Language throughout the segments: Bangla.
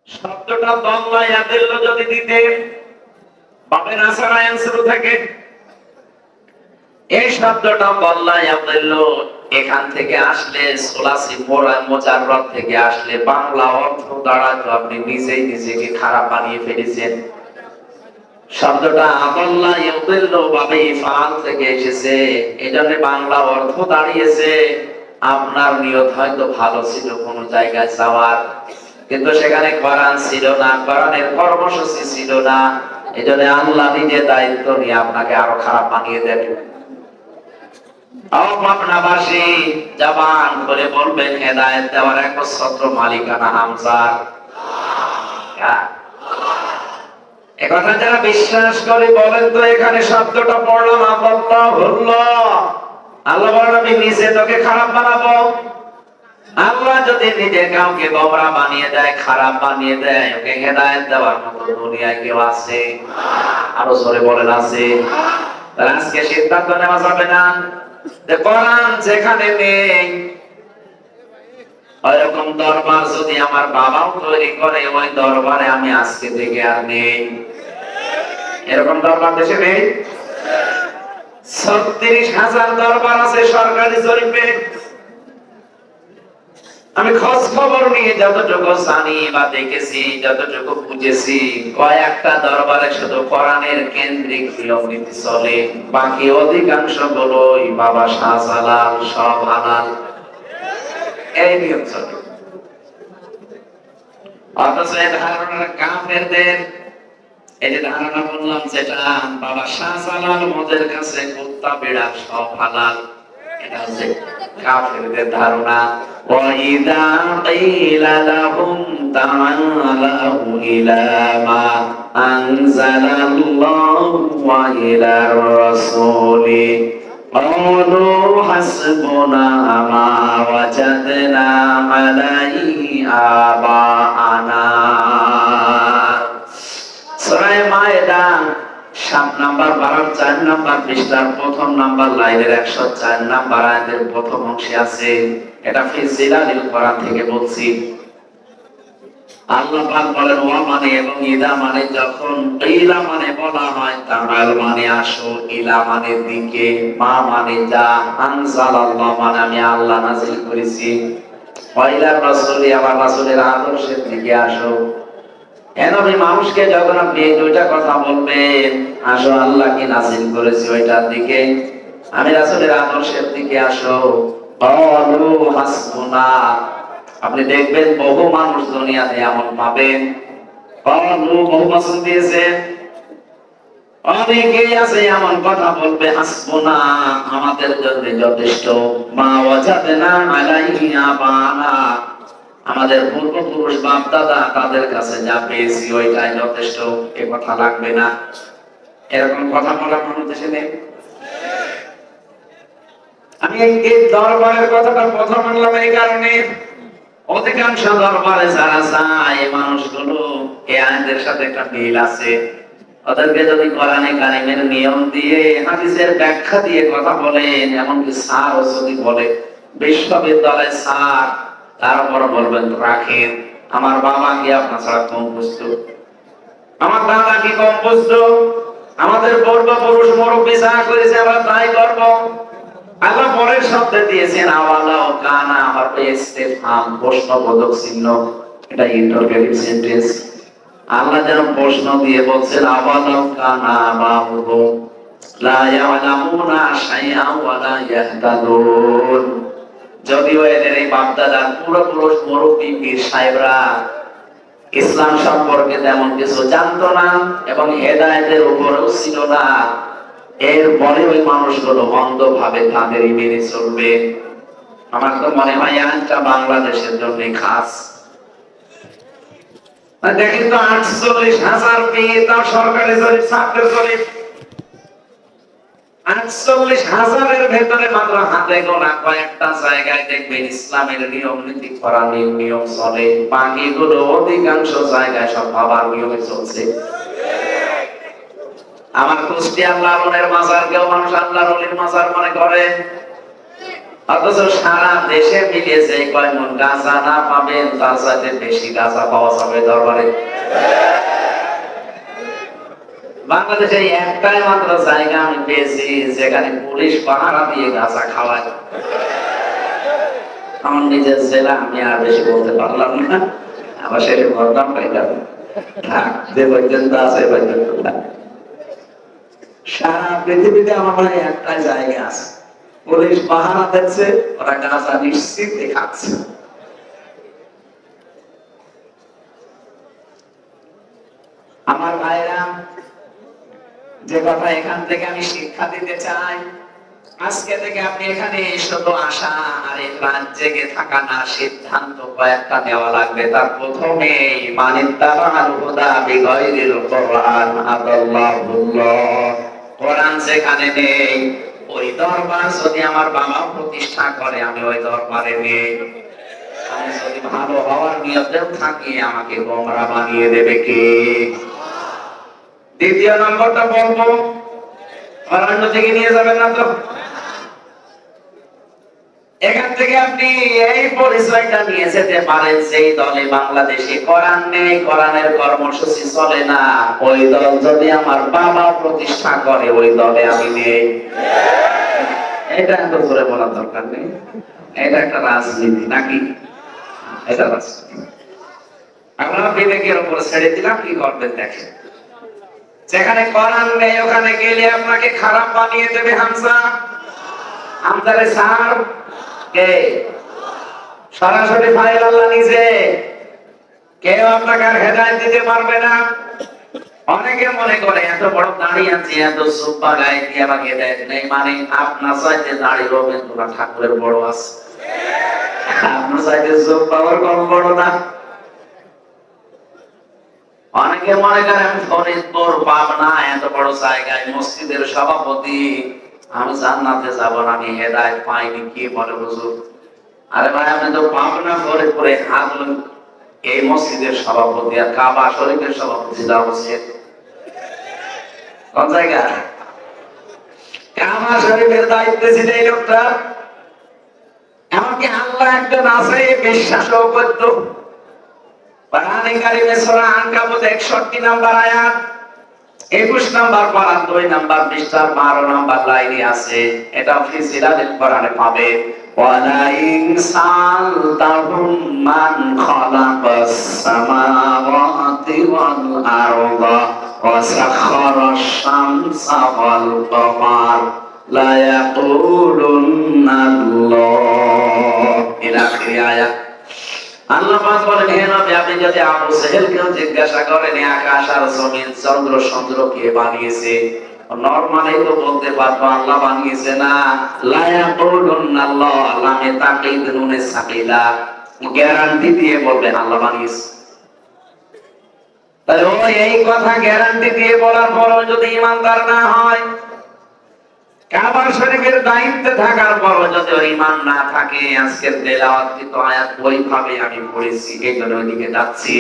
শব্দটা দল্লা ইয়াদিল্লু যদি দিতে পাবেন আসারা শুরু থেকে এই শব্দটা দল্লা ইয়াদিল্লু এখান থেকে আসলে সোলাসি মোজাররদ থেকে আসলে বাংলা অর্থ দ্বারা তো আপনি নিজেই নিজেকে খারাপ বানিয়ে ফেলেছেন। শব্দটা আদাল্লা ইয়াদিল্লু ভাবে ফাল থেকে এসেছে, এজন্য বাংলা অর্থ দাঁড়িয়েছে আপনার নিয়ত হয়তো ভালো ছিল কোন জায়গায় যাওয়ার, কিন্তু সেখানে কোরআন ছিল না, কোরআনের কর্মসূচি ছিল না, এজন্য আল্লাহ নিজে দায়িত্ব নিয়ে আপনাকে আরো খারাপ বানিয়ে দেবে। পাবনাবাসী জবান করে বলবেন হেদায়েত দেওয়ার একচ্ছত্র মালিকানা হামজার। একথা যারা বিশ্বাস করে বলেন তো এখানে শব্দটা পড়লাম আল্লাহ হলো আল্লাহ বলেন আমি নিজে তোকে খারাপ বানাবো। আল্লাহ যদি নিজে কাউকে গোমরা বানিয়ে দেয়, খারাপ বানিয়ে দেয়, ওকে হেদায়েত দেওয়ার মতো দুনিয়ায় কেউ আছে? আরো জোরে বলেন আছে? তাহলে আজকে সিদ্ধান্ত নেওয়া যাবে না যে কোরআন যেখানে নেই ওইরকম দরবার যদি আমার বাবাও তৈরি করে ওই দরবারে আমি আজকে থেকে আর নেই। এরকম দরবার দেশে নেই। ৩৬,০০০ দরবার আছে সরকারি জরিপে। আমি খোঁজ খবর নিয়ে যতটুকু জানি বা দেখেছি, যতটুকু বুঝেছি, কয়েকটা দরবারে শুধু কোরআনের কেন্দ্রিক নিয়ম নীতি চলে, বাকি অধিকাংশ গুলোই বাবা শাহজালাল সব হালাল এই নিয়ম চলে। অথচ এই ধারণা কাফেরদের, এই যে ধারণা বললাম যেটা বাবা শাহজালাল মোদের কাছে কুত্তা বিড়াল সব হালাল, এটা হচ্ছে কাফেরদের ধারণা। وَإِذَا قِيلَ لَهُمْ تَعَالَوْا إِلَى مَا أَنزَلَ اللَّهُ وَإِلَى الرَّسُولِ قَالُوا حَسْبُنَا مَا وَجَدْنَا عَلَيْهِ آبَاءَنَا। সূরা মায়েদা ৭ নাম্বার ১২ ৪ নাম্বার পৃষ্ঠার প্রথম নাম্বার লাইনের ১০৪ নাম্বার আয়াতের প্রথম অংশে আছে। এটা ফিজিলালিল কোরআন থেকে বলছি। আল্লাহ পাক বলেন ওয়া মানে এবং ইদা মানে যখন, ইলা মানে বলা হয়, তাআল মানে আসো, ইলা মানে দিকে, মা মানে যা, আনজালাল্লাহ মানে আমি আল্লাহ নাযিল করেছি, ওয়া ইলা রাসূলি আমার রাসূলের আদর্শের দিকে আসো। নবী মানুষকে যখন আপনি এই দুইটা কথা বলবেন, আসো আল্লাহ কি নাযিল করেছে ওইটার দিকে, আমি রাসূলের আদর্শের দিকে আসো, ক্বালু হাসবুনা, আপনি দেখবেন বহু মানুষ দুনিয়াতে এমন পাবেন, ক্বালু বহু বছর দিয়েছে, অনেকেই আছে এমন কথা বলবে হাসবুনা আমাদের জন্য যথেষ্ট, মা ওয়াজাদনা আলাইহি আবানা আমাদের পূর্বপুরুষ বাপ দাদা তাদের কাছে যা পেয়েছি ওইটাই যথেষ্ট, এ কথা লাগবে না। এরকম কথা বলা মানুষ দেশে নেই। আমি এই দরবারের কথাটা প্রথম আনলাম এই কারণে, অধিকাংশ দরবারে যারা যায় এই মানুষগুলো এই আইনের সাথে একটা মিল আছে। ওদেরকে যদি কোরআনে কারিমের নিয়ম দিয়ে হাদিসের ব্যাখ্যা দিয়ে কথা বলেন, এমনকি স্যার যদি বলে বিশ্ববিদ্যালয় স্যার, তারপর বলবেন রাখেন আমার বাবা কি আপনার ছাড়া কম বুঝতো, আমার দাদা কি কম বুঝতো, আমাদের পূর্বপুরুষ মুরব্বী যা করেছে আমরা তাই করব। আল্লাহ পরের শব্দে দিয়েছেন আওয়ালাও কানা, আমার ইস্তেফহাম প্রশ্নবোধক চিহ্ন, এটা ইন্টারোগেটিভ সেন্টেন্স। আল্লাহ যেন প্রশ্ন দিয়ে বলছেন আওয়ালাও কানা বাহুম লা ইয়ালামুনা শাইআন ওয়া লা ইয়াহতাদুন, যদিও এদের এই বাপদাদার পূর্বপুরুষ মুরব্বী পীর সাহেবরা ইসলাম সম্পর্কে তেমন কিছু জানতো না এবং হেদায়েতের উপরেও ছিল না, এরপরে ওই মানুষগুলো অন্ধভাবে তাদেরই মেনে চলবে। আমার তো মনে হয় আইনটা বাংলাদেশের জন্য খাস। দেখেন তো ৪৮,০০০ পেয়ে তাও সরকারি জরিপ, ছাত্রের জরিপ, ৪৮,০০০-এর ভেতরে মাত্র হাতে গোনা কয়েকটা জায়গায় দেখবেন ইসলামের নিয়ম নীতি কোরআনের নিয়ম চলে, বাকিগুলো অধিকাংশ জায়গায় সব বাবার নিয়মে চলছে। আমার কুষ্টিয়ার লালনের মাজার কেউ মানুষ আল্লাহর ওলির মাজার মনে করে, অথচ সারা দেশে মিলিয়েছে কয় মন গাঁজা না পাবেন তার সাথে বেশি গাঁজা পাওয়া যাবে দরবারে। বাংলাদেশে একটাই মাত্র জায়গা আমি পেয়েছি যেখানে পুলিশ পাহারা দিয়ে গাঁজা খাওয়ায়। আমার নিজের জেলা, আমি আর বেশি বলতে পারলাম না, আবার শেষে বদনাম পাইলাম। যে পর্যন্ত আছে পর্যন্ত সারা পৃথিবীতে আমার মনে হয় একটাই জায়গা আছে পুলিশ পাহারা দিচ্ছে, ওরা গাঁজা নিশ্চিত খাচ্ছে। আমার ভাইরা, যে কথা এখান থেকে আমি শিক্ষা দিতে চাই, আজকে থেকে আপনি এখানে শুধু আসা আর এই রাত জেগে থাকা না, সিদ্ধান্ত কয়েকটা নেওয়া লাগবে। তার প্রথমে মানিত্তাবাল হুদা বিগাইরিল কোরআন আদাল্লাহুল্লাহ। কোরআন যেখানে নেই, ওই দরবার যদি আমার বাবা প্রতিষ্ঠা করে আমি ওই দরবারে নেই। আমি যদি ভালো হওয়ার নিয়তেও থাকি আমাকে গোমরা বানিয়ে দেবে কে? দ্বিতীয় নম্বরটা বলবো, অরণ্য থেকে নিয়ে যাবেন না তো? এখান থেকে আপনি এই পরিচয়টা নিয়ে যেতে পারেন, সেই দলে বাংলাদেশে কোরআন নেই, কোরআনের কর্মসূচি চলে না, ওই দল যদি আমার বাবা প্রতিষ্ঠা করে ওই দলে আমি নেই। এটা এত জোরে বলার দরকার নেই, এটা একটা রাজনীতি নাকি? এটা রাজনীতি। আমরা বিবেকের উপর ছেড়ে দিলাম, কি করবেন দেখেন। যেখানে কোরআন নেই ওখানে গেলে আপনাকে খারাপ বানিয়ে দেবে হামজা। হামজারে স্যার কে? সরাসরি ফাইল আল্লাহ নিজে। কেউ আপনাকে আর হেদায়েত দিতে পারবে না। অনেকে মনে করে এত বড় দাড়ি আছে, এত সুপা গায়ে দিয়ে আমাকে হেদায়েত নেই, মানে আপনার চাইতে দাড়ি রবীন্দ্রনাথ ঠাকুরের বড় আছে, আপনার চাইতে সুপা কম বড় না। অনেকে মনে করেন ফরিদপুর পাবনা এত বড় জায়গায় মসজিদের সভাপতি, আমি জান্নাতে যাব না, আমি হেদায়েত পাইনি, কি বলে হুজুর? আরে ভাই, আপনি তো পাবনা ফরিদপুরে হাজল এই মসজিদের সভাপতি আর কাবা শরীফের সভাপতি যাওয়া উচিত কোন জায়গা? কাবা শরীফের দায়িত্বে ছিল এই লোকটা। এমনকি আল্লাহ একজন আছে বিশ্বাসও করত। কোরআনে কারিমে সূরা আনকাবুত 61 নাম্বার আয়াত 21 নাম্বার পারা 2 নাম্বার পৃষ্ঠার 12 নাম্বার লাইনে আছে। এটা ফিসিলাতুল কোরআনে পাবে। ওয়ালা ইনসালতাহুম মান খালাকাস সামাওয়াতি ওয়াল আরদা ওয়া সাখারাশ শামসা ওয়াল কমার লা ইয়াকুলুন্না আল্লাহ ইলা আখির আয়াত। আল্লাহ পাক বলেন, হে নবী, আপনি যদি আবু সেহেলকেও জিজ্ঞাসা করেন আকাশ আর জমিন চন্দ্র চন্দ্র কে বানিয়েছে, নরমালি তো বলতে পারতো আল্লাহ বানিয়েছে না। লা ইয়াকুলুন্না আল্লাহ, লামে তাকিদ নুনে সাকিলা, গ্যারান্টি দিয়ে বলবে আল্লাহ বানিয়েছে। তাহলে ও এই কথা গ্যারান্টি দিয়ে বলার পরও যদি ঈমানদার না হয়, কাবা শরীফের দায়িত্বে থাকার পরও যদি ওর ঈমান না থাকে, আজকের তেলাওয়াতকৃত আয়াত ওইভাবে আমি পড়েছি, এই জন্য ওইদিকে যাচ্ছি।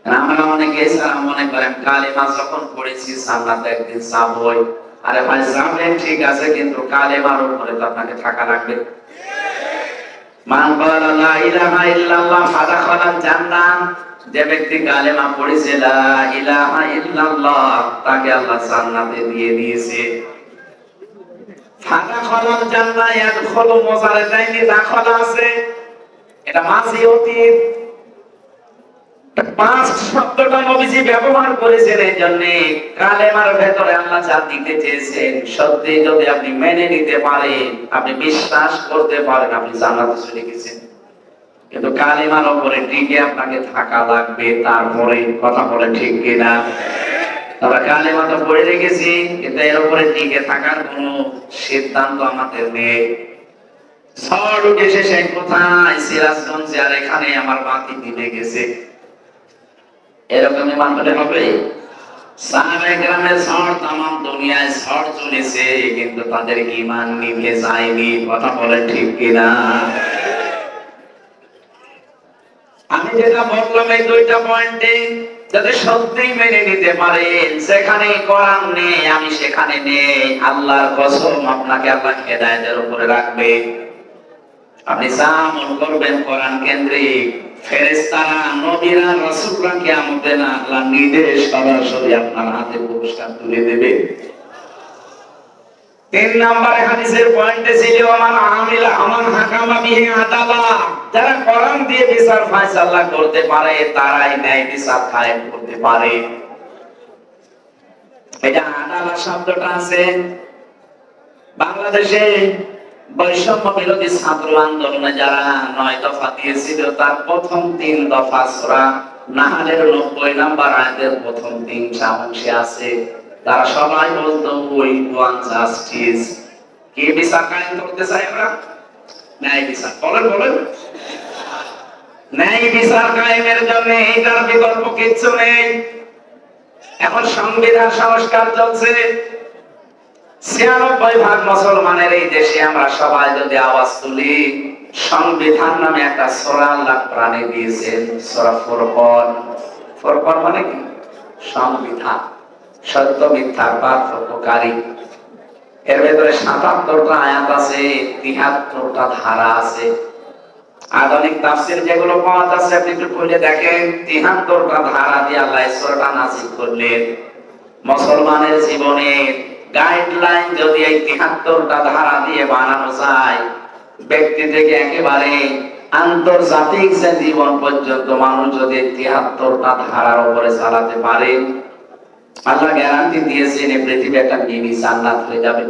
আমরা অনেকে মনে করেন কালেমা যখন পড়েছি জান্নাতে একদিন যাবই। আরে ভাই, যাবেন ঠিক আছে, কিন্তু কালেমার উপরে তো আপনাকে থাকা লাগবে। মান ক্বালা লা ইলাহা ইল্লাল্লাহ ফাদাখালাল জান্নাহ, যে ব্যক্তি কালেমা পড়েছে লা ইলাহা ইল্লাল্লাহ, তাকে আল্লাহ জান্নাতে দিয়ে দিয়েছে। ফাদাখালাল জান্নাহ, ইয়াদখুলু মুজারাদাইনি দাখালা আছে, এটা মাঝি অতীত। পাঁচ শব্দটা নবীজি ব্যবহার করেছেন এই জন্য কালেমার ভেতরে আল্লাহ যা দিতে চেয়েছেন সত্যি যদি আপনি মেনে নিতে পারেন, আপনি বিশ্বাস করতে পারেন, আপনি জান্নাতে চলে গেছেন। কিন্তু কালেমার উপরে টিকে আপনাকে থাকা লাগবে। তারপরে কথা বলে ঠিক কিনা? আমরা কালেমা তো পড়ে রেখেছি, কিন্তু এর উপরে টিকে থাকার কোন সিদ্ধান্ত আমাদের নেই। ঝড় উঠেছে সে কোথায়, সিরাজগঞ্জে, আর এখানে আমার বাতি নিভে গেছে, এরকমই মানতে হবে। সাহাবায়ে কেরামের ঝড় তামাম দুনিয়ায় ঝড় চলেছে, কিন্তু তাদের ঈমান নিভে যায়নি। কথা বলে ঠিক কিনা? আমি যেটা বললাম এই দুইটা পয়েন্টে যদি সত্যি মেনে নিতে পারেন, যেখানে কোরআন নেই আমি সেখানে নেই, আল্লাহর কসম আপনাকে আল্লাহ হেদায়েতের উপরে রাখবে। আপনি যা মনে করবেন কোরআন কেন্দ্রিক, ফেরেশতারা, নবীরা, রাসূলরা কিয়ামতে না আল্লাহ নিজে সরাসরি আপনার হাতে পুরস্কার তুলে দেবে। 3 নম্বরে হাদিসের পয়েন্টে ছিল আমান হাকামা বিহি আদালা, যারা কোরআন দিয়ে বিচার ফায়সালা করতে পারে তারাই ন্যায় বিচার কায়েম করতে পারে। এটা আদালা শব্দটা আছে বাংলাদেশে বৈষম্য বিরোধী ছাত্র আন্দোলনে যারা 9 দফা দিয়েছিল তার প্রথম 3 দফা সূরা নাহলের 90 নম্বর আয়াতের প্রথম 3টা অংশে আছে। তারা সবাই বলতো উই ওয়ান্ট জাস্টিস। কি বিচার কায়েম করতে চাই আমরা? ন্যায় বিচার। বলেন বলেন, ন্যায় বিচার কায়েমের জন্য এইটার বিকল্প কিছু নেই। এখন সংবিধান সংস্কার চলছে। 96% মুসলমানের এই দেশে আমরা সবাই যদি আওয়াজ তুলি, সংবিধান নামে একটা সূরা আল্লাহ কোরআনে দিয়েছেন, সূরা ফুরকান। ফুরকান মানে কি? সংবিধান, সত্য মিথ্যার পার্থক্যকারী। এর ভেতরে 77টা আয়াত আছে, 73টা ধারা আছে। আধুনিক তাফসীর যেগুলো পাওয়া যাচ্ছে আপনি একটু খুলে দেখেন, 73টা ধারা দিয়ে আল্লাহ সূরাটা নাযিল করলেন। মুসলমানের জীবনের গাইডলাইন যদি এই 73টা ধারা দিয়ে বানানো যায়, ব্যক্তি থেকে একেবারে আন্তর্জাতিক যে জীবন পর্যন্ত মানুষ যদি 73টা ধারার উপরে চালাতে পারে, আল্লাহ গ্যারান্টি দিয়েছেন এই পৃথিবী একটা মিনি জান্নাত হয়ে যাবে।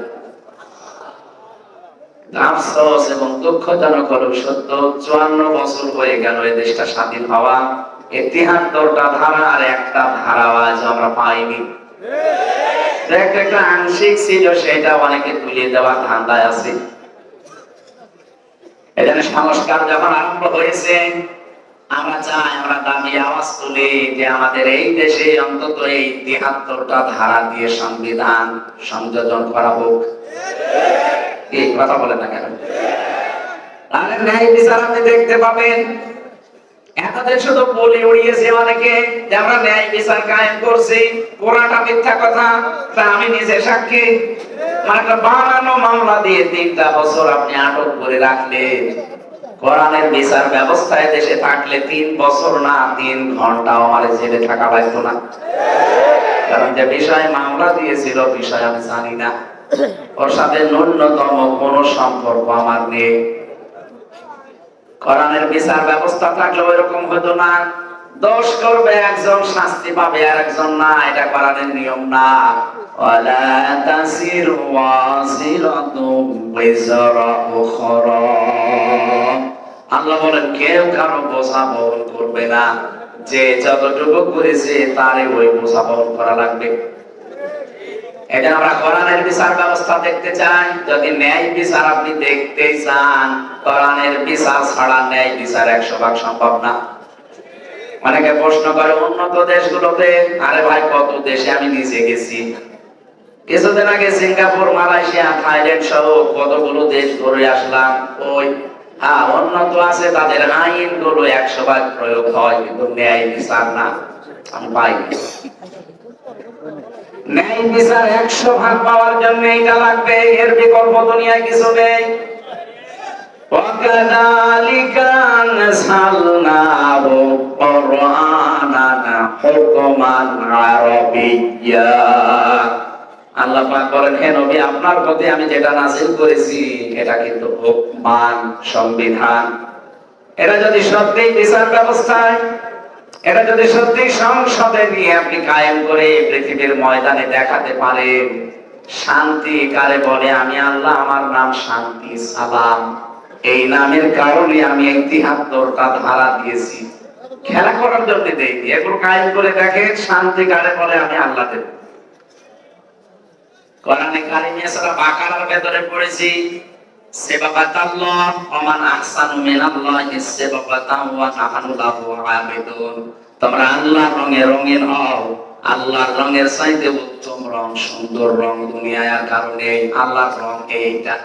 আফসোস এবং দুঃখজনক হলো সত্য, 54 বছর হয়ে গেল এই দেশটা স্বাধীন হওয়া, এই 73টা ধারা আর একটা ধারা আজ আমরা পাইনি। একটা আংশিক ছিল, সেটা অনেকে তুলে দেওয়ার ধান্দায় আছে। এখানে সংস্কার যখন আরম্ভ হয়েছে, আমরা চাই, আমরা দাবি আওয়াজ তুলি যে আমাদের এই দেশে অন্তত এই 73টা ধারা দিয়ে সংবিধান সংযোজন করা হোক। এই কথা বলে না কেন? তাহলে ন্যায় বিচার আপনি দেখতে পাবেন। এতদিন শুধু বলে উড়িয়েছে অনেকে যে আমরা ন্যায় বিচার কায়েম করছি, পুরাটা মিথ্যা কথা। তা আমি নিজে সাক্ষী। একটা বানানো মামলা দিয়ে 3টা বছর আপনি আটক করে রাখলেন। কোরআনের বিচার ব্যবস্থায় দেশে থাকলে 3 বছর না 3 ঘন্টাও আমার জেলে থাকা লাগতো না। কারণ যে বিষয় মামলা দিয়েছিল বিষয় আমি জানি না, ওর সাথে ন্যূনতম কোনো সম্পর্ক আমার নেই। কোরআনের বিচার ব্যবস্থা থাকলে ওইরকম হতো না। দোষ করবে একজন, শাস্তি পাবে আর একজন না, এটা কোরআনের নিয়ম না। ওয়ালা তাসিরু ওয়াসিরাতুম বিজরা উখরা, আল্লাহ বলেন কেউ কারো বোঝা বহন করবে না, যে যতটুকু করেছে তারে ওই বোঝা বহন করা লাগবে। এটা আমরা কোরআনের বিচার ব্যবস্থা দেখতে চাই। যদি ন্যায় বিচার আপনি দেখতে চান, কোরআনের বিচার ছাড়া ন্যায় বিচার 100% সম্ভব না। অনেকে প্রশ্ন করে উন্নত দেশগুলোতে, আরে ভাই কত দেশে আমি নিজে গেছি, কিছুদিন আগে সিঙ্গাপুর, মালয়েশিয়া, থাইল্যান্ড সহ কতগুলো দেশ ঘুরে আসলাম। ওই হ্যাঁ উন্নত আছে, তাদের আইনগুলো 100% প্রয়োগ হয়, কিন্তু ন্যায় বিচার না, আমি পাই। ন্যায় বিচার 100% পাওয়ার জন্য এটা লাগবে, এর বিকল্প দুনিয়ায় কিছু নেই। ওয়াকাযালিকা আনসালনাহু কুরআনান হুকমান আরাবিয়্যা, আল্লাহ পাক বলেন হে নবী আপনার প্রতি আমি যেটা নাযিল করেছি এটা কিন্তু হুকমান, সংবিধান। এটা যদি সত্যি বিচার ব্যবস্থায়, এটা যদি সত্যি সংসদে নিয়ে আপনি কায়েম করে পৃথিবীর ময়দানে দেখাতে পারেন, শান্তি কারে বলে? আমি আল্লাহ, আমার নাম শান্তি সালাম। এই নামের কারণে আমি 73টা ধারা দিয়েছি, খেলা করার জন্য দেইনি। এগুলো কায়েম করে দেখেন, শান্তি কারে বলে? আমি আল্লাহ দেব। কোরআনে কারিমে সূরা বাকারার ভেতরে পড়েছি সেবাবাতাল্লাহ ওয়া মান আহসানু মিনাল্লাহি সেবাবাতান ওয়া নাহনু লাহু আবিদুন। তোমরা আল্লাহর রঙে রঙিন হও, আল্লাহর রঙের চাইতে উত্তম রং, সুন্দর রং দুনিয়ায় আর কারণে আল্লাহর রং এইটা।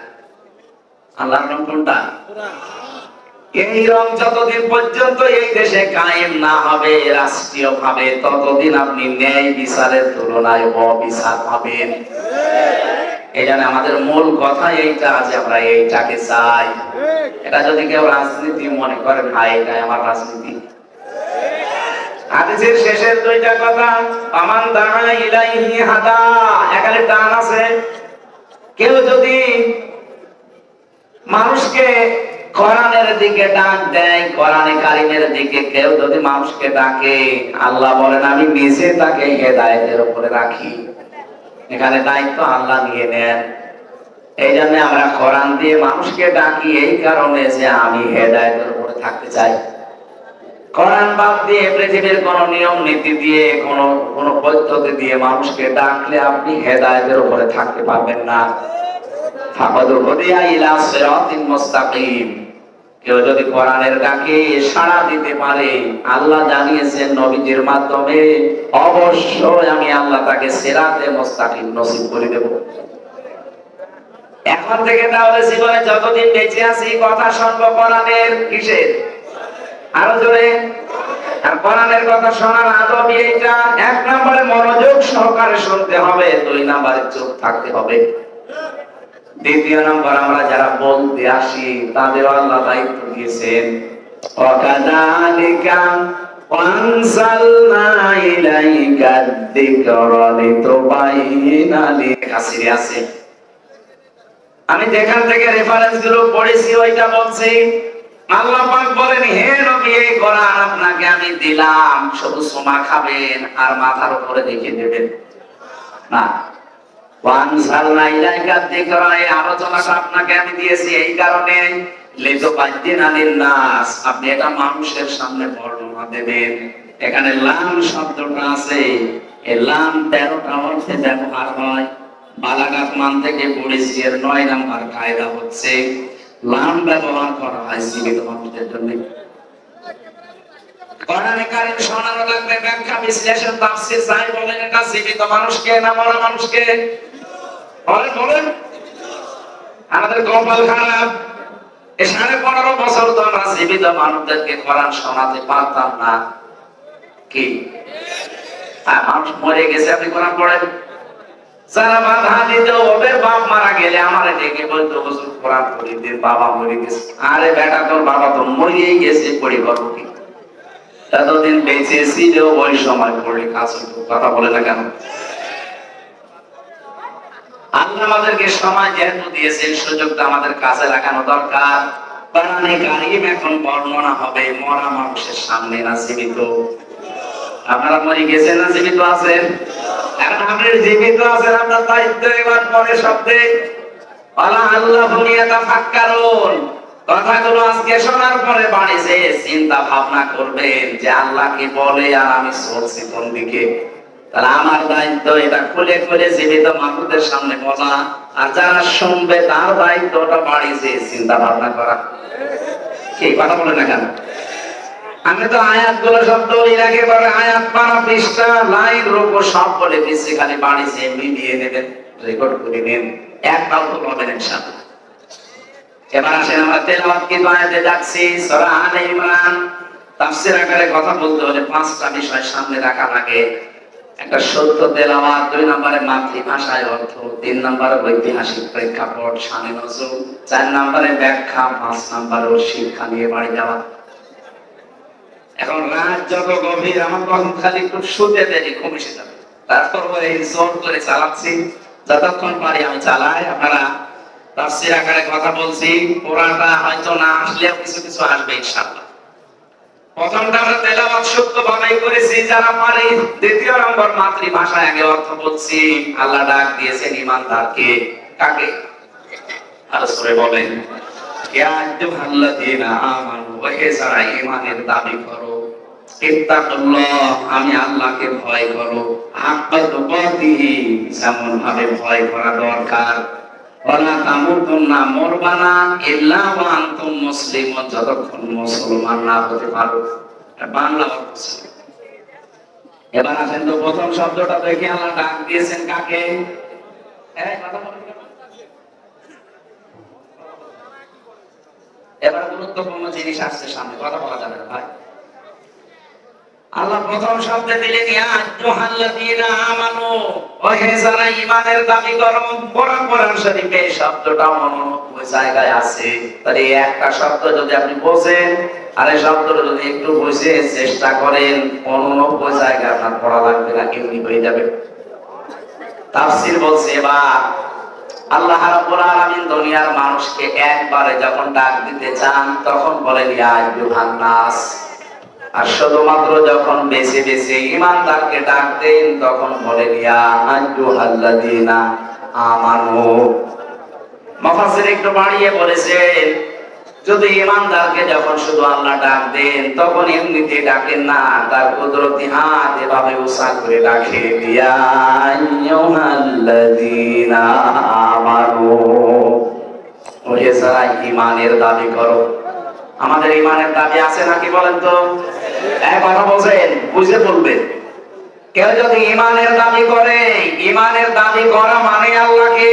আল্লাহর রং কোনটা? এই রং যতদিন পর্যন্ত এই দেশে কায়েম না হবে রাষ্ট্রীয় ভাবে, ততদিন আপনি ন্যায় বিচারের তুলনায় অবিচার পাবেন। এই জন্য আমাদের মূল কথা এইটা আছে, আমরা এইটাকে চাই। এটা যদি কেউ রাজনীতি মনে করে, ভাই এটাই আমার রাজনীতি। হাদিসের শেষের দুইটা কথা, আমান দাআ ইলাইহি হাদা, এখানে টান আছে। কেউ যদি মানুষকে কোরআনের দিকে ডাক দেয়, কোরআনে কারিমের দিকে কেউ যদি মানুষকে ডাকে, আল্লাহ বলেন আমি নিজে তাকে হেদায়েতের উপরে রাখি। এখানে দায়িত্ব আল্লাহ নিয়ে নেন। এই জন্য আমরা কোরআন দিয়ে মানুষকে ডাকি, এই কারণে যে আমি হেদায়েতের উপরে থাকতে চাই। কোরআন বাদ দিয়ে পৃথিবীর কোন নিয়ম নীতি দিয়ে কোন পদ্ধতি দিয়ে মানুষকে ডাকলে আপনি হেদায়েতের উপরে থাকতে পারবেন না। কেউ যদি কোরআনের ডাকে সাড়া দিতে পারে, আল্লাহ জানিয়েছেন নবীজির মাধ্যমে, অবশ্যই আমি আল্লাহ তাকে সিরাতে মুস্তাকিম নসিব করে দেব। এখন থেকে তাহলে জীবনে যতদিন বেঁচে আছি কথা শুনবো কোরআনের, কিসের? আরো জোরে। আর কোরআনের কথা শোনার আদব এইটা, 1 নম্বরে মনোযোগ সহকারে শুনতে হবে, 2 নম্বরে চুপ থাকতে হবে। 2 নম্বর, আমরা যারা বলতে আসি তাদের আল্লাহ দায়িত্ব দিয়েছেন, ওয়াকাযালিকা ওয়ানসালনা ইলাইকা যিকরা লিতুবাইয়িনা লিকাসিরি আছে। আমি যেখান থেকে রেফারেন্স গুলো পড়েছি ওইটা বলছি। আল্লাহ পাক বলেন, হে নবী এই কোরআন আপনাকে আমি দিলাম, শুধু সুমা খাবেন আর মাথার উপরে রেখে দেবেন না। ওয়ানসালনা ইলাইকা যিকরা, এই আলোচনাটা আপনাকে আমি দিয়েছি এই কারণে, লিতুবাইয়িনা লিন-নাস, আপনি এটা মানুষের সামনে বর্ণনা দেবেন। এখানে লাম শব্দটা আছে, এই লাম 13টা অর্থে ব্যবহার হয়। বালাগাত মান থেকে পড়েছি, এর 9 নাম্বার কায়দা হচ্ছে লাম ব্যবহার করা হয় জীবিত মানুষদের জন্য। কোরআনে কারীম শোনানো লাগবে, ব্যাখ্যা বিশ্লেষণ তাফসীর যাই বলেন, এটা জীবিত মানুষকে না মরা মানুষকে? বলেন। আমাদের কপাল খারাপ, এই 15.5 বছর তো আমরা জীবিত মানুষদেরকে কোরআন শোনাতে পারতাম না। কি মানুষ মরে গেছে আপনি কোরআন পড়েন? যারা বাধা দিত, ওদের বাপ মারা গেলে আমার ডেকে বলতো হুজুর কোরআন পড়ি দিন, বাবা মরে গেছে। আরে বেটা তোর বাবা তো মরেই গেছে, পড়ি করবো কি? এতদিন বেঁচে ছিল ওই সময় পড়লে কাজ হতো। কথা বলে না কেন? আল্লাহ আমাদেরকে সময় যেহেতু দিয়েছেন, সুযোগটা আমাদের কাজে লাগানো দরকার। কোরআনে কারীম এখন বর্ণনা হবে মরা মানুষের সামনে, না জীবিত? আপনারা মরে গেছেন না জীবিত আছেন? এখন আপনি জীবিত আছেন, আপনার দায়িত্ব এবার পরে শব্দে আল্লাহ ইয়াতাফাক্কারুন, কথাগুলো আজকে শোনার পরে বাড়ি যেয়ে চিন্তা ভাবনা করবেন যে আল্লাহ কি বলে আর আমি চলছি কোন দিকে। তাহলে আমার দায়িত্ব এটা খুলে খুলে জীবিত মানুষদের সামনে বলা, আর যারা শুনবে তার দায়িত্ব ওটা বাড়ি যেয়ে চিন্তা ভাবনা করা। কি কথা বলে না কেন? আমি তো আয়াতগুলো সব দলিল একেবারে আয়াত পারা পৃষ্ঠা লাইন রূপো সব বলে দিচ্ছি, খালি বাড়ি যেয়ে মিলিয়ে নেবেন, রেকর্ড করে নেন, একটাও তো পাবেন ইনশাআল্লাহ। এবার আসেন আমরা তেলাওয়াত কি আয়াতে যাচ্ছি, সূরা আলে ইমরান। তাফসীর আকারে কথা বলতে হলে 5টা বিষয় সামনে রাখা লাগে। একটা সত্য তেলাওয়াত, 2 নম্বরে মাতৃভাষায় অর্থ, 3 নম্বরে ঐতিহাসিক প্রেক্ষাপট শানে নজরুল, 4 নম্বরে ব্যাখ্যা, 5 নম্বরে শিক্ষা নিয়ে বাড়ি যাওয়া। এখন রাত যত গভীর, আমার তখন খালি একটু শুতে দেরি, ঘুমিয়ে যাবে। তারপরে এই জোর করে চালাচ্ছি, যতক্ষণ পারি আমি চালাই। আপনারা তাফসীর আকারে কথা বলছি, পুরাটা হয়তো না আসলেও কিছু কিছু আসবে ইনশাআল্লাহ। প্রথমটা আমরা তেলাওয়াত শুদ্ধভাবেই করেছি যারা পারে। 2 নম্বর মাতৃভাষায় আগে অর্থ বলছি। আল্লাহ ডাক দিয়েছেন ঈমানদারকে, কাকে? আল্লাহ বলেন, ইয়া আইয়ুহাল্লাযীনা আমানু, ওহে যারা ঈমানের দাবি করো, ইত্তাকুল্লাহ, আমি আল্লাহকে ভয় করো, হাক্কা তুকাতিহি, যেমন ভাবে ভয় করা দরকার। ওয়ালা তামুতুন্না, মরবা না, ইল্লা ওয়া আনতুম মুসলিমুন, যতক্ষণ মুসলমান না হতে পারো। এটা বাংলা অর্থ। এবার আসেন তো প্রথম শব্দটা দেখে, আল্লাহ ডাক দিয়েছেন কাকে? কথা বলেন। এবার গুরুত্বপূর্ণ জিনিস আসছে সামনে, কথা বলা যাবে না ভাই। আল্লাহ প্রথম শব্দে দিলেন ইয়া আইয়ুহাল্লাযীনা আমানু, ও হে যারা ঈমানের দাবি করো। কোরআন শরীফে এই শব্দটা 99 জায়গায় আছে। তাহলে এই একটা শব্দ যদি আপনি বোঝেন আর এই শব্দটা যদি একটু বুঝে চেষ্টা করেন, 99 জায়গায় আপনার পড়া লাগবে না, এমনি হয়ে যাবে। তাফসীর বলছে এবার আল্লাহ রাব্বুল আলামিন দুনিয়ার মানুষকে একবারে যখন ডাক দিতে চান তখন বলেন ইয়া আইয়ুহান নাস, আর শুধুমাত্র যখন বেশি বেশি ঈমানদারকে ডাক দেন তখন বলেন ইয়া আইয়ুহাল্লাযীনা আমানু। মুফাসসির একটু বাড়িয়ে বলেছেন যদি ঈমানদারকে যখন শুধু আল্লাহ ডাক দেন তখন এমনিতে ডাকেন না, তার কুদরতি হাত এভাবে উঁচা করে ডাকে ইয়া আইয়ুহাল্লাযীনা আমানু, ওহে যারা ঈমানের দাবি করো। আমাদের ঈমানের দাবি আছে নাকি বলেন তো? এক কথা বলেন, বুঝে বলবেন। কেউ যদি ঈমানের দাবি করে, ঈমানের দাবি করা মানে আল্লাহকে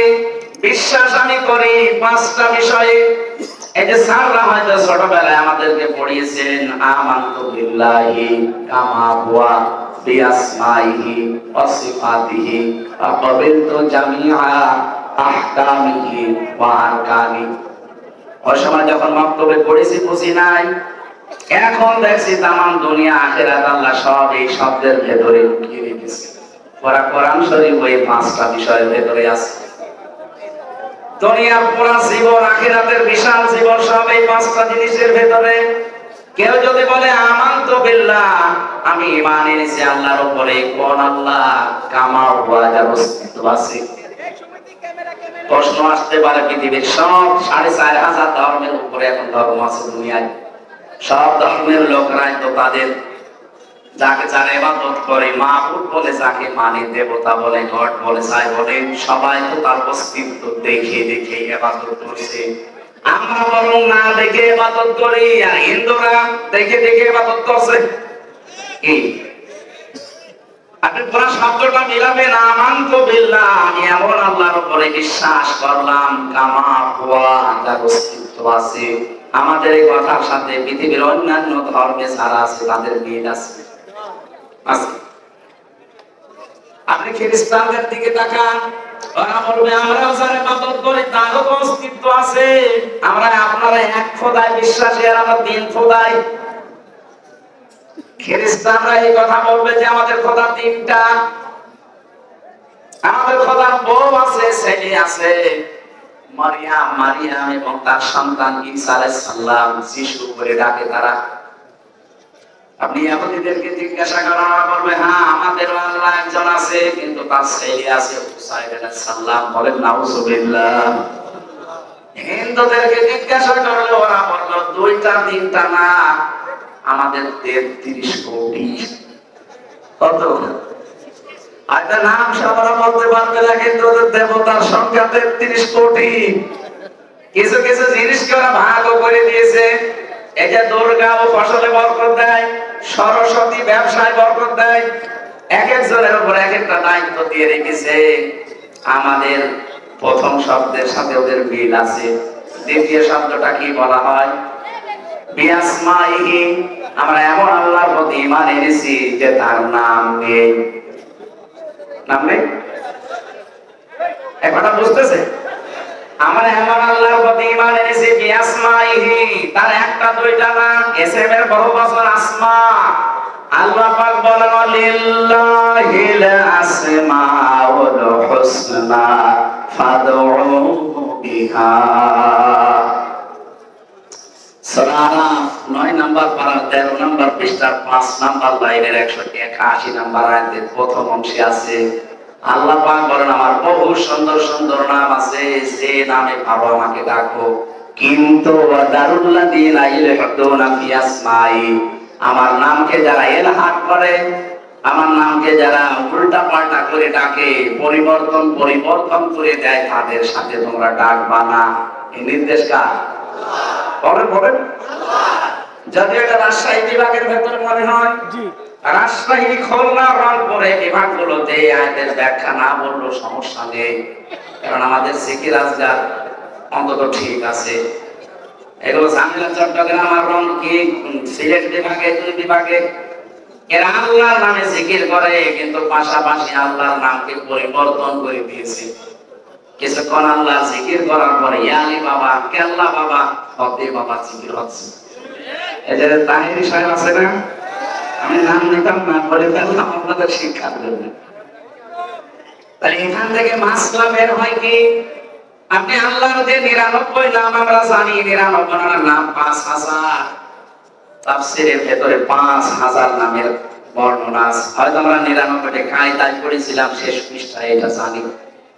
বিশ্বাস আমি করি 5টা বিষয়ে। এই যে স্যাররা হয়তো ছোটবেলায় আমাদেরকে পড়িয়েছেন আমানতু বিল্লাহি কামা হুয়া বিআসমাইহি ওয়া সিফাতিহি ওয়া ক্বাবিলতু জামিআ আহকামিহি ওয়া আরকানি। ওই সময় যখন মক্তবে পড়েছি বুঝি নাই, এখন দেখছি তামাম দুনিয়া আখিরাত আল্লাহ সব এই শব্দের ভেতরে লুকিয়ে রেখেছে। ওরা কোরআন শরীফ ওই 5টা বিষয়ের ভেতরে আছে। দুনিয়ার পুরা জীবন আখিরাতের বিশাল জীবন সব এই 5টা জিনিসের ভেতরে। কেউ যদি বলে আমানতু বিল্লাহ, আমি ঈমান এনেছি আল্লাহর উপরে, কোন আল্লাহ? কামা হুয়া, যার অস্তিত্ব আছে। প্রশ্ন আসতে পারে পৃথিবীর সব 4500 ধর্মের উপরে এখন ধর্ম আছে দুনিয়ায়, সব ধর্মের লোকরাই তো তাদের যাকে যারা ইবাদত করে মাবুদ বলে, যাকে মানে দেবতা বলে, গড বলে, যাই বলে, সবাই তো তার অস্তিত্ব দেখে দেখে ইবাদত করছে। আমরা বরং না দেখে ইবাদত করি, আর হিন্দুরা দেখে দেখে ইবাদত করছে। কি আপনি পুরো শব্দটা মিলাবেন, আমানতু বিল্লাহ, আমি এমন আল্লাহর উপরে বিশ্বাস করলাম, কামা হুয়া, যার অস্তিত্ব আছে। আমাদের এই কথার সাথে পৃথিবীর অন্যান্য ধর্মে যারা আছে তাদের মিল আছে। আপনি খ্রিস্টানদের দিকে তাকান, ওরা বলবে আমরাও যারা ইবাদত করি তারও তো অস্তিত্ব আছে, আমরা আপনারা এক খোদায় বিশ্বাসী আর আমরা 3 খোদায়। খ্রিস্টানরা এই কথা বলবে যে আমাদের খোদা 3টা, আমাদের খোদার বউ আছে, ছেলে আছে, মারিয়াম এবং তার সন্তান ঈসা আলাইহিস সালাম, যিশু করে ডাকে তারা। আপনি ইহুদিদেরকে জিজ্ঞাসা করা বলবে হ্যাঁ আমাদেরও আল্লাহ একজন আছে, কিন্তু তার ছেলে আছে উসাইর আলাইহিস সালাম, বলেন নাউজুবিল্লাহ। হিন্দুদেরকে জিজ্ঞাসা করলে ওরা বলবে 2টা 3টা না, আমাদের 33 কোটি। কত? আচ্ছা নাম সবাই বলতে পারবে না, কিন্তু ওদের দেবতার সংখ্যা 33 কোটি। কিছু কিছু জিনিসকে ওরা ভাগ করে দিয়েছে। এই যে দুর্গা ও ফসলে বরকত দেয়, সরস্বতী ব্যবসায় বরকত দেয়, এক একজনের উপর এক একটা দায়িত্ব দিয়ে রেখেছে। আমাদের প্রথম শব্দের সাথে ওদের মিল আছে। দ্বিতীয় শব্দটা কি বলা হয়? বিআসমাইহি, আমরা এমন আল্লাহর প্রতি ঈমান এনেছি যে তার নাম নেই। নাম নেই? একটা বুঝতেছে? আমরা এমন আল্লাহর প্রতি ঈমান এনেছি বিআসমাইহি, তার একটা 2টা না, ইসম এর বহুবচন আসমা। আল্লাহ পাক বলেন লিল্লাহিল আসমাউল হুসনা ফাদউ বিহা। সূরা আরাফ 9 নম্বর পারা 13 নম্বর পৃষ্ঠার 5 নম্বর লাইনের 181 নম্বর আয়াতের প্রথম অংশে আছে আল্লাহ পাক বলেন আমার বহু সুন্দর সুন্দর নাম আছে, যে নামে পারো আমাকে ডাকো। কিন্তু ওয়াদারুল্লাযিনা ইলহাদুনা ফি আসমাই, আমার নামকে যারা ইলহাদ করে, আমার নামকে যারা উল্টা পাল্টা করে ডাকে, পরিবর্তন করে দেয়, তাদের সাথে তোমরা ডাকবা না। এই নির্দেশ কার? বলেন যদি এটা রাজশাহী বিভাগের ভেতরে মনে হয়, রাজশাহী, খুলনা, রংপুরে বিভাগগুলোতে আয়াতের ব্যাখ্যা না বললেও সমস্যা নেই, কারণ আমাদের সিকি রাজগার অন্তত ঠিক আছে। এগুলো ঝামেলা চট্টগ্রাম আর রংপুর সিলেট বিভাগে 2 বিভাগে এরা আল্লাহর নামে জিকির করে, কিন্তু পাশাপাশি আল্লাহর নামকে পরিবর্তন করে দিয়েছে। কিছুক্ষণ আল্লাহ জিকির করার পরে ইয়ালি বাবা, কেল্লা বাবা, ফতে বাবা জিকির হচ্ছে। এই যে তাহিরি সাহেব আছে না, আমি নাম নিতাম না, বলে ফেললাম আপনাদের শিক্ষার জন্য। তাহলে এখান থেকে মাসলা বের হয় কি, আপনি আল্লাহর যে 99 নাম আমরা জানি, 99 নাম 5000, তাফসীরের ভেতরে 5000 নামের বর্ণনা আছে। হয়তো আমরা 99টা কায়দায় পড়েছিলাম, শেষ পৃষ্ঠায় এটা জানি।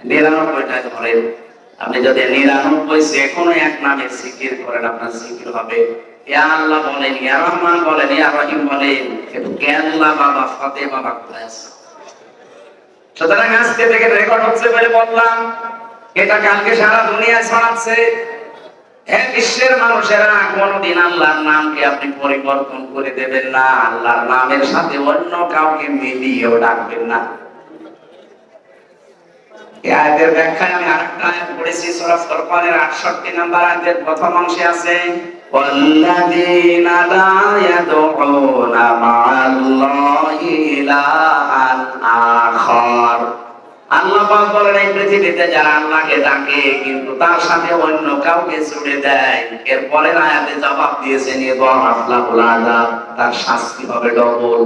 99টা ধরেন, আপনি যদি 99 যে কোনো এক নামের জিকির করেন, আপনার জিকির হবে ইয়া আল্লাহ বলেন, ইয়া রহমান বলেন, ইয়া রহিম বলেন, কিন্তু কেল্লা বাবা, ফতে বাবা কোথায় আছে? সুতরাং আজকে থেকে রেকর্ড হচ্ছে বলে বললাম, এটা কালকে সারা দুনিয়ায় ছড়াচ্ছে। হ্যাঁ, বিশ্বের মানুষেরা কোনদিন আল্লাহর নামকে আপনি পরিবর্তন করে দেবেন না, আল্লাহর নামের সাথে অন্য কাউকে মিলিয়েও ডাকবেন না। এই আয়াতের ব্যাখ্যায় আমি আরেকটা আয়াত পড়েছি, সূরা ফুরকানের 68 নম্বর আয়াতের প্রথম অংশে আছে, ওয়াল্লাযীনা লা ইয়াদউনা মা'আল্লাহি ইলাহান আখার। আল্লাহ পাক বলেন, এই পৃথিবীতে যারা আল্লাহকে ডাকে কিন্তু তার সাথে অন্য কাউকে জুড়ে দেয়, এর পরের আয়াতে জবাব দিয়েছেন ইদাফলাহুল আযাব, তার শাস্তি হবে ডবল।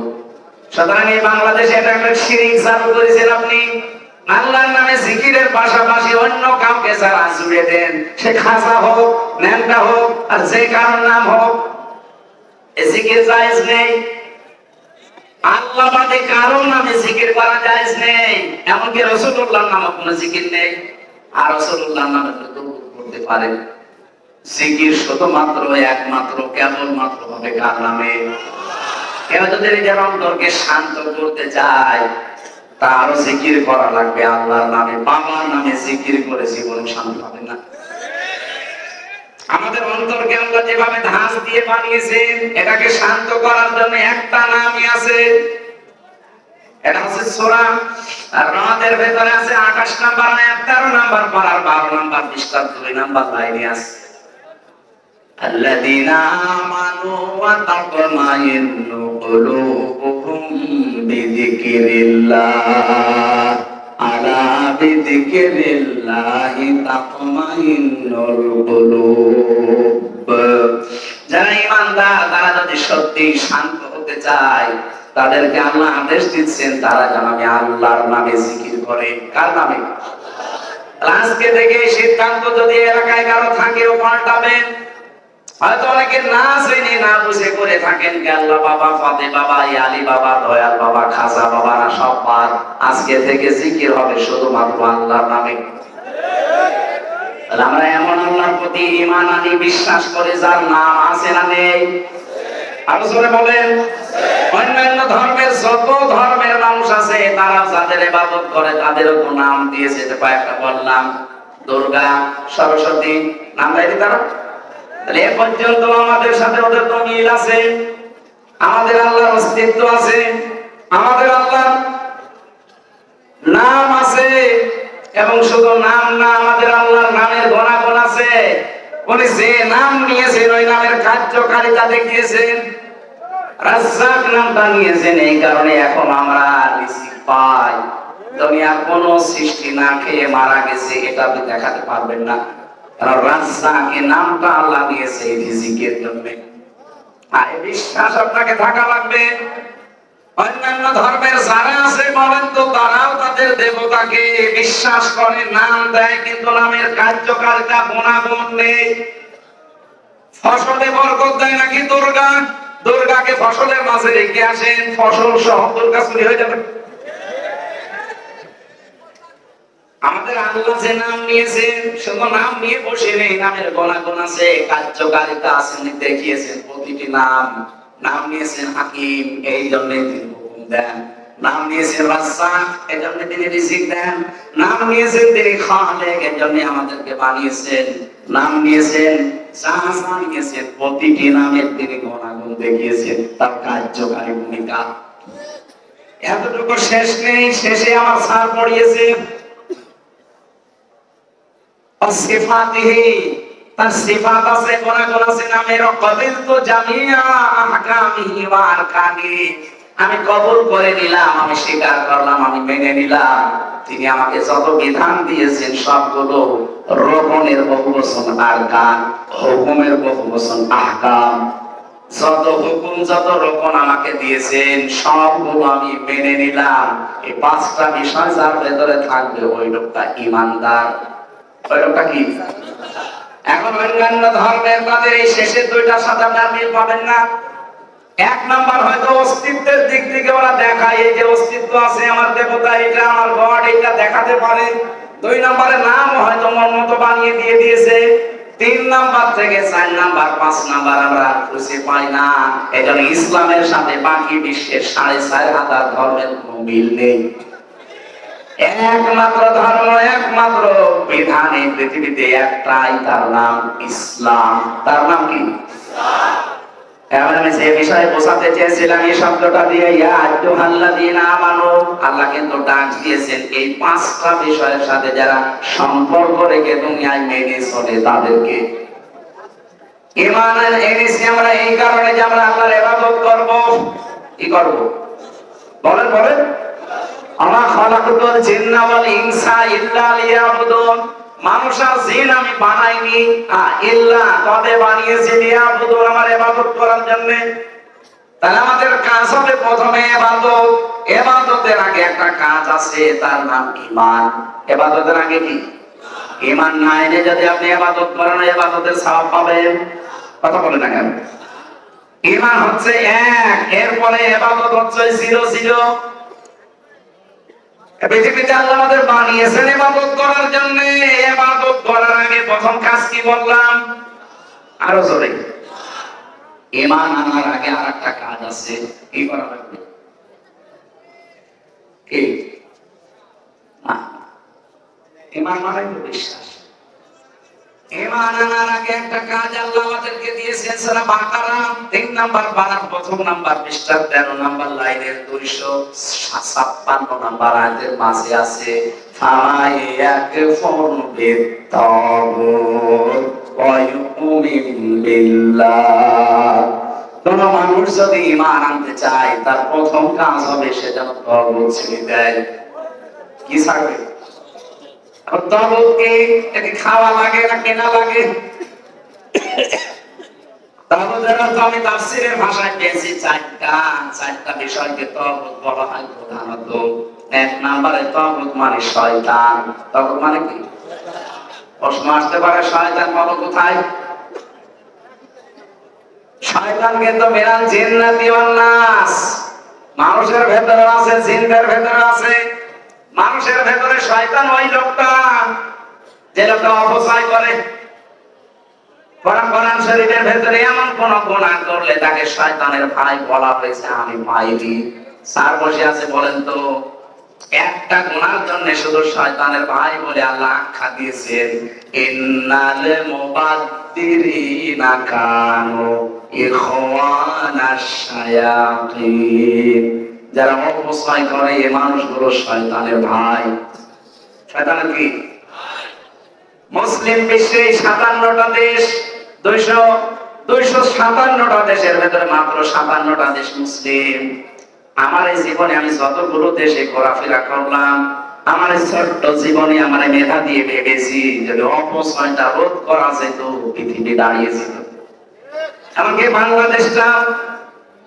সুতরাং এই বাংলাদেশে এটা একটা শিরক চালু করেছেন আপনি। আল্লাহর নামে জিকিরের পাশাপাশি অন্য কাউকে যারা জুড়ে দেন, সে খাজা হোক, ন্যাংটা হোক, আর যে কারোর নাম হোক, এই জিকির জায়েজ নেই। আল্লাহ বাদে কারো নামে জিকির করা জায়েজ নেই। এমনকি রাসূলুল্লাহর নামে কোনো জিকির নেই। আর রাসূলুল্লাহর নামে তো করতে পারেন জিকির, শুধুমাত্র একমাত্র কেবলমাত্র হবে কার নামে? কেউ যদি নিজের অন্তরকে শান্ত করতে চায়, তারও জিকির করা লাগবে আল্লাহর নামে। বাবার নামে জিকির করে জীবন শান্ত হবে না। আমাদের অন্তরকে আল্লাহ যেভাবে ধাঁচ দিয়ে বানিয়েছেন, এটাকে শান্ত করার জন্য একটা নামই আছে, এটা হচ্ছে সূরা আর-রাদের ভেতরে আছে 28 নাম্বার আয়াত, 13 নাম্বার পারার 12 নাম্বার পৃষ্ঠার 2 নাম্বার লাইনে আছে, আল্লাযীনা আমানু ওয়া তাতমাইন্নু কুলুবুহুম বিযিকরিল্লাহ, আলা বিযিকরিল্লাহি তাতমাইন্নুল কুলুব। যারা ঈমানদার, তারা যদি সত্যি শান্ত হতে চায়, তাদেরকে আল্লাহ আদেশ দিচ্ছেন তারা যেন আল্লাহর নামে জিকির করে। কার নামে? আজকে থেকে সিদ্ধান্ত যদি এলাকায় কারো থাকে, ও পাল্টাবেন। হয়তো অনেকে না জেনে না বুঝে করে থাকেন, আল্লাহ বাবা, ফাতে বাবা, আলী বাবা, দয়াল বাবা, খাজা বাবা না সব বাদ। আজকে থেকে জিকির হবে শুধুমাত্র আল্লাহর নামে। তাহলে আমরা এমন আল্লাহর প্রতি ঈমান আনি, বিশ্বাস করে যার নাম আছে না নেই? আরো জোরে বলেন। অন্যান্য ধর্মের যত ধর্মের মানুষ আছে, তারা যাদের ইবাদত করে তাদেরও তো নাম দিয়েছে। কয়েকটা বললাম, দুর্গা, সরস্বতী, নাম দেয়নি তারা? তাহলে এ পর্যন্ত আমাদের সাথে ওদের তো মিল আছে। আমাদের আল্লাহর অস্তিত্ব আছে, আমাদের আল্লাহর নাম আছে, এবং শুধু নাম না, আমাদের আল্লাহর নামের গুণাগুণ আছে। উনি যে নাম নিয়েছেন ওই নামের কার্যকারিতা দেখিয়েছেন। রাজ্জাক নামটা নিয়েছেন এই কারণে এখন আমরা রিজিক পাই। দুনিয়ার কোন সৃষ্টি না খেয়ে মারা গেছে এটা আপনি দেখাতে পারবেন না, কারণ রাজ্জাক এই নামটা আল্লাহ দিয়েছে এই রিজিকের জন্য। আর এই বিশ্বাস আপনাকে থাকা লাগবে। অন্যান্য ধর্মের যারা আছে বলেন তো, তারাও তাদের দেবতাকে বিশ্বাস করে, নাম দেয়, কিন্তু নামের কার্যকারিতা গুণাগুণ নেই। ফসলে বরকত দেয় নাকি দুর্গা? দুর্গাকে ফসলের মাঝে রেখে আসেন, ফসল সহ দুর্গা চুরি হয়ে যাবে। আমাদের আল্লাহ যে নাম নিয়েছেন, শুধু নাম নিয়ে বসে নেই, নামের গুণাগুণ আছে, কার্যকারিতা আছে, দেখিয়েছেন প্রতিটি নাম। নাম নিয়েছেন হাকিম, এই জন্য তিনি হুকুম দেন। নাম নিয়েছেন রাজ্জাক, এই জন্য তিনি রিজিক দেন। নাম নিয়েছেন তিনি খালেক, এই জন্য আমাদেরকে বানিয়েছেন। নাম নিয়েছেন যা নিয়েছেন, প্রতিটি নামের তিনি গুণাগুণ দেখিয়েছেন, তার কার্যকারী ভূমিকা। এতটুকু শেষ নেই, শেষে আমার স্যার পড়িয়েছে তার সিফাত আছে, গুণাগুণ আছে, নামের কবিলতু জামিয়া আহকামিহি ওয়া আরকানি, আমি কবুল করে নিলাম, আমি স্বীকার করলাম, আমি মেনে নিলাম তিনি আমাকে যত বিধান দিয়েছেন সবগুলো রকমের বহুবচন আরকান, হুকুমের বহুবচন আহকাম, যত হুকুম যত রকম আমাকে দিয়েছেন সবগুলো আমি মেনে নিলাম। এই পাঁচটা বিষয় যার ভেতরে থাকবে ওই লোকটা ঈমানদার। ওই লোকটা কি? এখন অন্যান্য ধর্মের তাদের এই শেষের দুইটার সাথে আপনার মিল পাবেন না। এক নাম্বার হয়তো অস্তিত্বের দিক থেকে ওরা দেখায় এই যে অস্তিত্ব আছে, আমার দেবতা এটা, আমার গড এটা দেখাতে পারে। দুই নম্বরে নাম হয়তো মন মতো বানিয়ে দিয়ে দিয়েছে। তিন নাম্বার থেকে 4 নাম্বার 5 নাম্বার আমরা খুঁজে পাই না। এজন্য ইসলামের সাথে বাকি বিশ্বের 4,500 ধর্মের কোনো মিল নেই। একমাত্র ধর্ম, একমাত্র বিধান এই পৃথিবীতে একটাই, তার নাম ইসলাম। তার নাম কি? এবার আমি যে বিষয়ে বোঝাতে চেয়েছিলাম এই শব্দটা দিয়ে, ইয়া আইয়ুহাল্লাযীনা আমানু, আল্লাহ কিন্তু ডাক দিয়েছেন এই 5টা বিষয়ের সাথে যারা সম্পর্ক রেখে দুনিয়ায় মেনে চলে তাদেরকে। ঈমান এনেছি আমরা এই কারণে যে আমরা আল্লাহর ইবাদত করব। কি করব? বলেন বলেন। আমা খালাকুল জিন্না ওয়াল ইনসা ইল্লা লিয়াবুদুন, মানুষ আর জিন আমি বানাইনি, ইল্লা তবে বানিয়েছি লিয়াবুদুন, আমার ইবাদত করার জন্য। তাহলে আমাদের কাজ হবে প্রথমে ইবাদত। ইবাদতের আগে একটা কাজ আছে, তার নাম ঈমান। ইবাদতের আগে কি? ঈমান না এনে যদি আপনি ইবাদত করেন, ইবাদতের সওয়াব পাবেন? কথা বলেন না কেন? ঈমান হচ্ছে এক, এরপরে ইবাদত হচ্ছে 0 পৃথিবীতে আল্লাহ আমাদের বানিয়েছেন ইবাদত করার জন্য। ইবাদত করার আগে প্রথম কাজ কি বললাম? আরো জোরে। ঈমান আনার আগে আরেকটা কাজ আছে, কি করা লাগবে? কি? ঈমান মানে তো বিশ্বাস। ঈমান আনার আগে একটা কাজ আল্লাহ আমাদেরকে দিয়েছেন। সূরা বাকারা 3 নাম্বার পারার 1ম নাম্বার পৃষ্ঠার 13 নাম্বার লাইনের 256 নাম্বার আয়াতের মাঝে আছে, ফামায়াকফুর বিত্তাগুত ওয়া ইউমিন বিল্লাহ। কোন মানুষ যদি ঈমান আনতে চায় তার প্রথম কাজ হবে সে যেন তাগুত ছেড়ে দেয়। কি ছাড়বে? তাগুতকে একে খাওয়া লাগে না কেনা লাগে? তাগুতের অর্থ আমি তাফসীরের ভাষায় পেয়েছি চারটা বিষয়কে তাগুত বলা হয় প্রধানত। এক নম্বরে তাগুত মানে শয়তান। তাগুত মানে কি? প্রশ্ন আসতে পারে, শয়তান বলো কোথায়? শয়তান কিন্তু মিনাল জিন্নাতি ওয়ান নাস, মানুষের ভেতরে আছে, জিনদের ভেতরে আছে। মানুষের ভেতরে শয়তান ওই লোকটা যে লোকটা অপচয় করে। কোরআন শরীফের ভেতরে এমন কোন গুনাহ করলে তাকে শয়তানের ভাই বলা হয়েছে, আমি ভাইরি। স্যার বসে আছে, বলেন তো একটা গুনার জন্য শুধু শয়তানের ভাই বলে আল্লাহ আখ্যা দিয়েছেন, ইন্নাল মুবাদ্দিরিনা কানু ইখওয়ানাশ শায়াতিন। যারা অপচয় করে এই মানুষগুলো শয়তানের ভাই। শয়তানের কি? মুসলিম বিশ্বে 57টা দেশ, 257টা দেশের ভেতরে মাত্র 57টা দেশ মুসলিম। আমার এই জীবনে আমি যতগুলো দেশে ঘোরাফেরা করলাম, আমার এই ছোট্ট জীবনে আমার মেধা দিয়ে ভেবেছি যদি অপচয়টা রোধ করা যেত পৃথিবী দাঁড়িয়েছিল। এমনকি বাংলাদেশটা,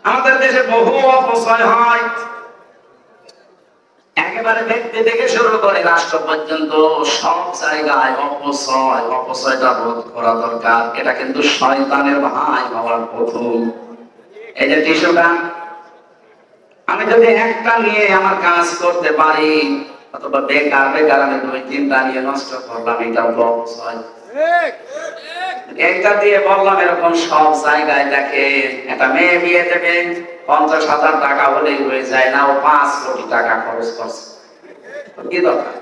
আমাদের দেশে বহু অপচয় হয়, একেবারে ব্যক্তি থেকে শুরু করে রাষ্ট্র পর্যন্ত সব জায়গায় অপচয়টা রোধ করা দরকার। এটা কিন্তু শয়তানের ভাই হওয়ার প্রথম। এই যে টিস্যুটা, আমি যদি একটা নিয়ে আমার কাজ করতে পারি, অথবা বেকার আমি 2-3টা নিয়ে নষ্ট করলাম, এটা অপচয়। এইটা দিয়ে বললাম এরকম সব জায়গায় দেখে একটা মেয়ে বিয়ে দেবে, 50,000 টাকা হলেই হয়ে যায় না, ও 5 কোটি টাকা খরচ করছে। কি দরকার?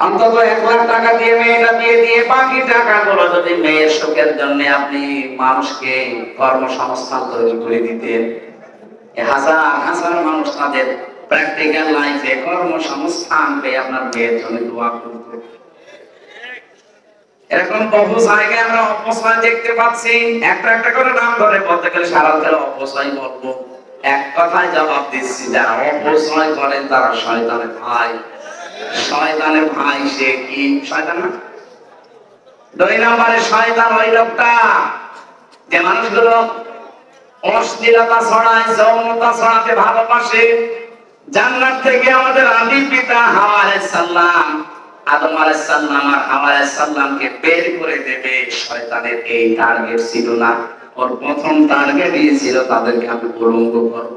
অন্তত 1 লাখ টাকা দিয়ে মেয়েটা বিয়ে দিয়ে বাকি টাকাগুলো যদি মেয়ের সুখের জন্য আপনি মানুষকে কর্মসংস্থান তৈরি করে দিতেন, হাজার মানুষ তাদের প্র্যাকটিক্যাল লাইফে কর্মসংস্থান পেয়ে আপনার মেয়ের জন্য দোয়া করত। এরকম বহু জায়গায় আমরা অপচয় দেখতে পাচ্ছি। একটা একটা করে নাম ধরে বলতে গেলে সারা দিন অপচয় বলবো। এক কথায় জবাব দিচ্ছি, যারা অপচয় করেন তারা শয়তানের ভাই। শয়তানের ভাই সে কি শয়তান না? 2 নম্বরে শয়তান ওই লোকটা যে মানুষগুলো অশ্লীলতা ছড়ায়, যৌনতা ছড়াতে ভালোবাসে। জান্নাত থেকে আমাদের আদি পিতা হাওয়া আলাইহিস সালাম, আদম আলাইহিস সালাম আর হাওয়া আলাইহিস সালামকে বের করে দেবে। শয়তানের এই টার্গেট ছিল না, ওর প্রথম টার্গেটই ছিল তাদেরকে আমি উলঙ্গ করব।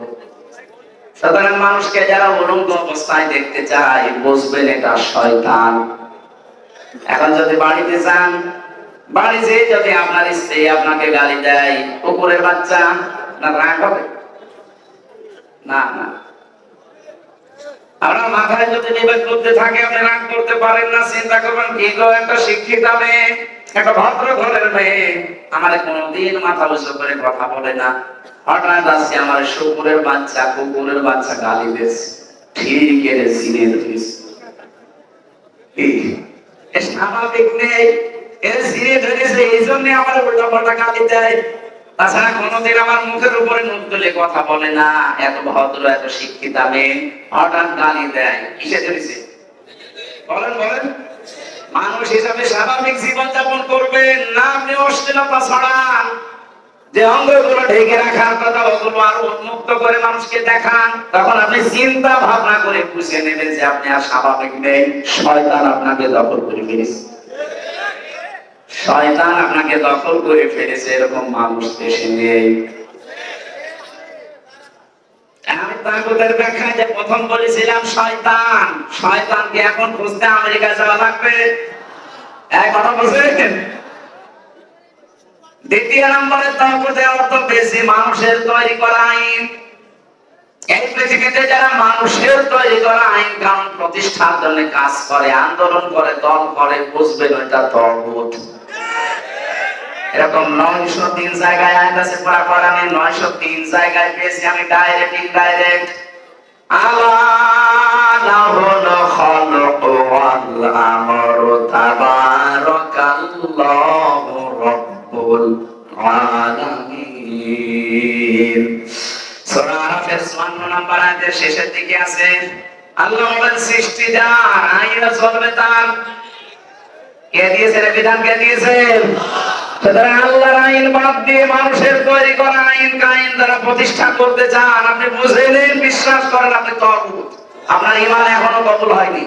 সাধারণ মানুষকে যারা উলঙ্গ অবস্থায় দেখতে চায় বুঝবেন এটা শয়তান। এখন যদি বাড়িতে যান, বাড়ি যেয়ে যদি আপনার স্ত্রী আপনাকে গালি দেয়, কুকুরের বাচ্চা, না রাগ হবে? না না। আপনার মাথায় যদি নিবেদ করতে থাকে আপনি রাগ করতে পারেন না। চিন্তা করবেন কি গো, একটা শিক্ষিত মেয়ে, একটা ভদ্র ঘরের মেয়ে আমার কোনোদিন মাথা উঁচু করে কথা বলে না, হঠাৎ আসছে আমার শুকুরের বাচ্চা, কুকুরের বাচ্চা গালি দিয়েছে, ঠিক এর সিনে ধরেছে। স্বাভাবিক নেই, এর সিনে ধরেছে, এই জন্য আমার উল্টা পাল্টা গালি দেয়। তাছাড়া কোনোদিন আমার মুখের উপরে মুখ তুলে কথা বলে না। এত ভদ্র এত শিক্ষিত মেয়ে হঠাৎ গালি দেয়, কিসে ধরেছে? বলেন বলেন। মানুষ হিসাবে স্বাভাবিক জীবন যাপন করবেন না, আপনি অশ্লীলতা ছড়ান, যে অঙ্গগুলো ঢেকে রাখার কথা ওগুলো আর উন্মুক্ত করে মানুষকে দেখান, তখন আপনি চিন্তা ভাবনা করে বুঝে নেবেন যে আপনি আর স্বাভাবিক নেই। শয়তান আপনাকে দখল করে ফেলেছে। শয়তান আপনাকে দখল করে ফেলেছে। এরকম মানুষ দেশে নেই। আমি তাগুতের ব্যাখ্যায় যে প্রথম বলেছিলাম শয়তান, শয়তানকে এখন খুঁজতে আমেরিকা যাওয়া লাগবে। এক কথা বুঝলেন? দ্বিতীয় নম্বরে তাগুতের অর্থ বেশি মানুষের তৈরি করা আইন। এই পৃথিবীতে যারা মানুষের তৈরি করা আইন কানুন প্রতিষ্ঠার জন্য কাজ করে, আন্দোলন করে, দল করে, বুঝবেন ওইটা তাগুত। এরকম 903 জায়গায় আইন আছে পড়া পড়া, আমি 903 জায়গায় পেয়েছি আমি ডাইরেক্ট ইনডাইরেক্ট। আল্লাহুল খালকু ওয়াল আমরু তাবারাকাল্লাহু রাব্বুল আলামিন। সূরা আরাফের 54 নম্বর আয়াতের শেষের দিকে আছে আল্লাহ বলেন সৃষ্টি যার, আইন চলবে তার। কে দিয়েছেন বিধান? কে দিয়েছেন? সুতরাং আল্লাহর আইন বাদ দিয়ে মানুষের তৈরি করা আইন কায়েম যারা প্রতিষ্ঠা করতে চান, আপনি বুঝে নিন, বিশ্বাস করেন আপনি তাগুত। আপনার ঈমান এখনো কবুল হয়নি।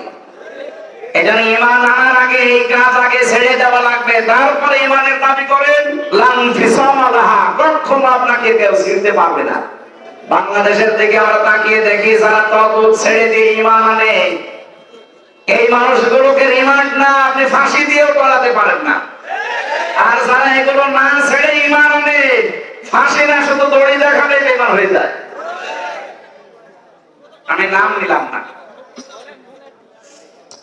এজন্য ঈমান আনার আগে এই কাজ আগে ছেড়ে দেওয়া লাগবে, তারপরে ঈমানের দাবি করেন। লান ফিসামালাহা, কখনো আপনাকে কেউ ছিনতে পারবে না। বাংলাদেশের দিকে আমরা তাকিয়ে দেখি যারা তাগুত ছেড়ে দিয়ে ঈমান আনে, এই মানুষগুলোকে রিমান্ড না আপনি ফাঁসি দিয়েও করাতে পারেন না। আর যারা এগুলো না ছেড়ে ঈমান আনে, ফাঁসি না শুধু দড়ি দেখালে বেমান হয়ে যায়। আমি নাম নিলাম না।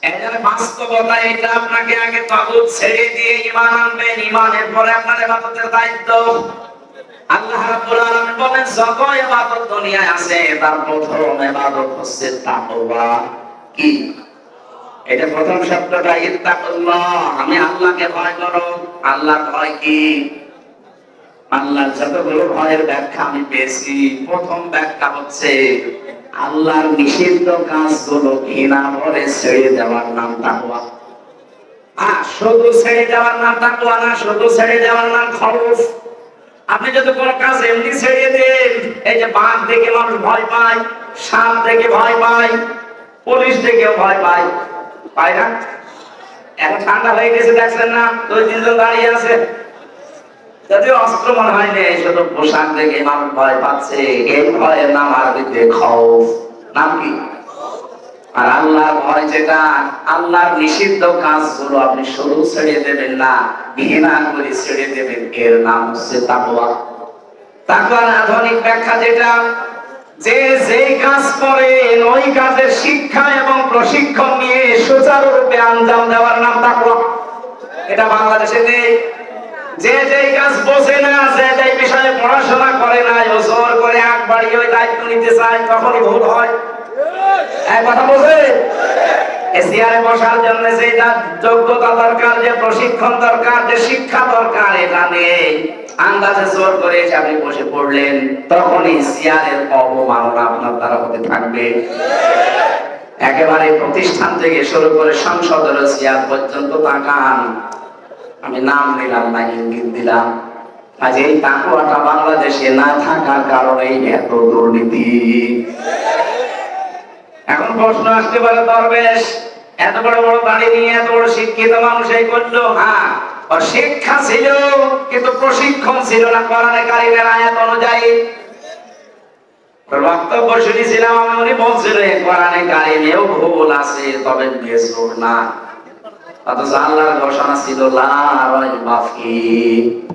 এজন্য বাস্তবতা এটা, আপনাকে আগে তাগুত ছেড়ে দিয়ে ঈমান আনবেন, ঈমানের পরে আপনার ইবাদতের দায়িত্ব। আল্লাহ রাব্বুল আলামিন বলেন যত ইবাদত দুনিয়ায় আছে তার প্রথম ইবাদত হচ্ছে তাকওয়া। কি? এটা প্রথম শব্দটা ইত্তাকুল্লাহ, আমি আল্লাহকে ভয় করো। আল্লাহর ভয় কি? আল্লাহর যতগুলো ভয়ের ব্যাখ্যা আমি পেয়েছি, প্রথম ব্যাখ্যা হচ্ছে আল্লাহর নিষিদ্ধ কাজগুলো ঘৃণা করে ছেড়ে দেওয়ার নাম তাকওয়া। শুধু ছেড়ে দেওয়ার নাম তাকওয়া না, শুধু ছেড়ে দেওয়ার নাম খৌফ। আপনি যদি কোনো কাজ এমনি ছেড়ে দেন, এই যে বাঘ দেখে মানুষ ভয় পায়, সাপ দেখে ভয় পায়, পুলিশ দেখে ভয় পায়, পায় না? এখন ঠান্ডা হয়ে গেছে দেখছেন না, 2-3 জন দাঁড়িয়ে আছে, যদিও অস্ত্র মনে হয় নেই, শুধু পোশাক দেখে মানুষ ভয় পাচ্ছে। এই ভয়ের নাম আরবিতে খৌফ। নাম কি? আর আল্লাহর ভয় যেটা, আল্লাহর নিষিদ্ধ কাজগুলো আপনি শুধু ছেড়ে দেবেন না, ঘৃণা করে ছেড়ে দেবেন, এর নাম হচ্ছে তাকওয়া। তাকওয়ার আধুনিক ব্যাখ্যা যেটা, যে যেই কাজ করেন ওই কাজের শিক্ষা এবং প্রশিক্ষণ নিয়ে সুচারুরূপে আঞ্জাম দেওয়ার নাম তাকওয়া। এটা বাংলাদেশে নেই। যে যেই কাজ বোঝে না, যে যেই বিষয়ে পড়াশোনা করে না, ও জোর করে আগ বাড়িয়ে ওই দায়িত্ব নিতে চায়, তখনই ভুল হয়। এক কথা বোঝে? চেয়ারে বসার জন্য যেটা যোগ্যতা দরকার, যে প্রশিক্ষণ দরকার, যে শিক্ষা দরকার, এটা নেই। আন্দাজে জোর করে এসে আপনি বসে পড়লেন, তখনই চেয়ারের অবমাননা আপনার দ্বারা হতে থাকবে। একেবারে প্রতিষ্ঠান থেকে শুরু করে সংসদের চেয়ার পর্যন্ত তাকান। আমি নাম নিলাম না, ইঙ্গিত দিলাম। আজ এই তাকুয়াটা বাংলাদেশে না থাকার কারণে এত দুর্নীতি। এখন প্রশ্ন আসতে পারে, দরবেশ এত বড় বড় দাড়ি নিয়ে এত বড় শিক্ষিত মানুষ এই করলো, হ্যাঁ ওর শিক্ষা ছিল কিন্তু প্রশিক্ষণ ছিল না কোরআনে কারিমের আয়াত অনুযায়ী। বক্তব্য শুনেছিলাম আমি, উনি বলছিলেন কোরআনে কারিমেও ভুল আছে, তবে বেজুর না। অথচ আল্লাহর ঘোষণা ছিল লা রাইবা ফি,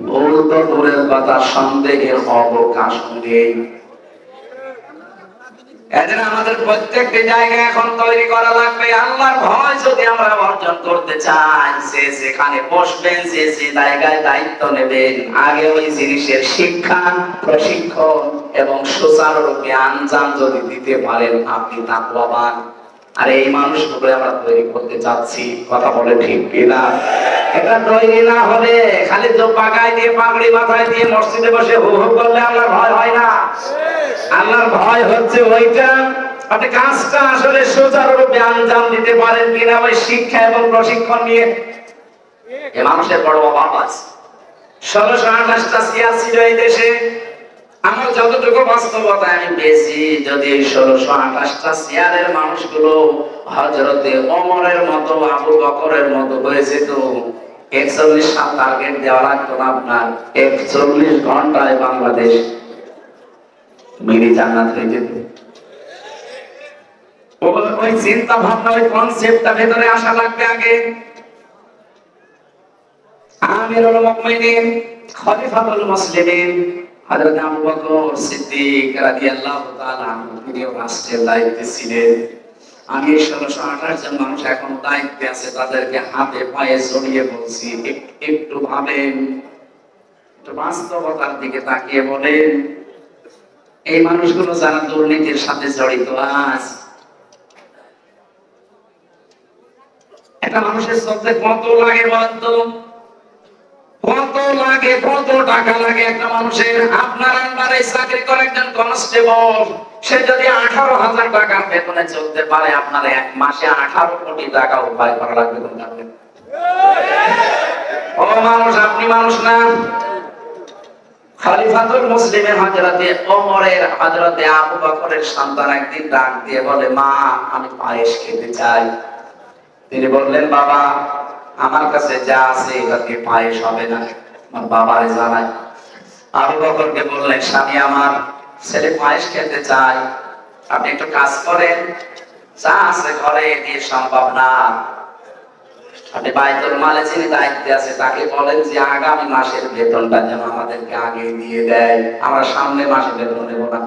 ভুল তো দূরের কথা, সন্দেহের অবকাশ নেই। এজন্য আমাদের প্রত্যেকটি জায়গায় এখন তৈরি করা লাগবে আল্লাহর ভয়। যদি আমরা অর্জন করতে চাই, যে যেখানে বসবেন, যে যে জায়গায় দায়িত্ব নেবেন, আগে ওই জিনিসের শিক্ষা, প্রশিক্ষণ এবং সুচারুরূপে আঞ্জাম যদি দিতে পারেন, আপনি তাকওয়াবান। আর এই মানুষগুলো আমরা তৈরি করতে চাচ্ছি, কথা বলে ঠিক কিনা? এটা তৈরি না হলে খালি জোব্বা গায়ে দিয়ে পাগড়ি মাথায় দিয়ে মসজিদে বসে হু হু করলে আল্লাহর ভয় হয় না। আল্লাহর ভয় হচ্ছে ওইটা আপনি কাজটা আসলে সুচারুরূপে আঞ্জাম দিতে পারেন কিনা, ওই শিক্ষা এবং প্রশিক্ষণ নিয়ে। এ মানুষের বড় অভাব আছে। 1628টা চেয়ার ছিল এই দেশে। আমার যতটুকু বাস্তবতা আমি পেয়েছি, যদি এই 1628টা চেয়ারের মানুষগুলো হযরতে ওমরের মতো, আবু বকরের মতো হয়েছে, তো 41 সাল টার্গেট দেওয়া লাগতো না আপনার। 41 ঘন্টায় বাংলাদেশ মিনি জান্নাত হয়ে যেত। ওই চিন্তা ভাবনা, ওই কনসেপ্টটা ভেতরে আসা লাগবে আগে। আমিরুল মুমিনিন, খলিফাতুল মুসলিমিন হযরত আবু বকর সিদ্দিক রাদিয়াল্লাহু তাআলা আনহু, তিনি রাষ্ট্রের দায়িত্বে ছিলেন। আমি 1628 জন মানুষ এখন দায়িত্বে আছে, তাদেরকে হাতে পায়ে জড়িয়ে বলছি, একটু ভাবেন, একটু বাস্তবতার দিকে তাকিয়ে বলেন, এই মানুষগুলো যারা দুর্নীতির সাথে জড়িত আছে, একটা মানুষের চলতে কত লাগে বলেন তো? কত লাগে, কত টাকা লাগে একটা মানুষের? আপনার আন্ডারে চাকরি করে একজন কনস্টেবল, সে যদি 18,000 টাকার বেতনে চলতে পারে, আপনার এক মাসে 18 কোটি টাকা উপায় করা লাগবে কোন কারণে? ও মানুষ, আপনি মানুষ না। খলিফাতুল মুসলিমের হযরতে ওমরের, হযরতে আবু বকরের সন্তান একদিন ডাক দিয়ে বলে, মা আমি পায়েস খেতে চাই। তিনি বললেন, বাবা আমার কাছে যা আছে এটাকে পায়েস হবে না, আমার বাবারে জানাই। আবু বকরকে বললেন, স্বামী আমার, ছেলে পায়েস খেতে চাই, আপনি একটু কাজ করেন, যা আছে ঘরে দিয়ে সম্ভব না। আপনি বাইতুল মালে যিনি দায়িত্বে আছে তাকে বলেন যে আগামী মাসের বেতনটা যেন আমাদেরকে আগে দিয়ে দেয়, আমরা সামনে মাসে বেতন নেব না।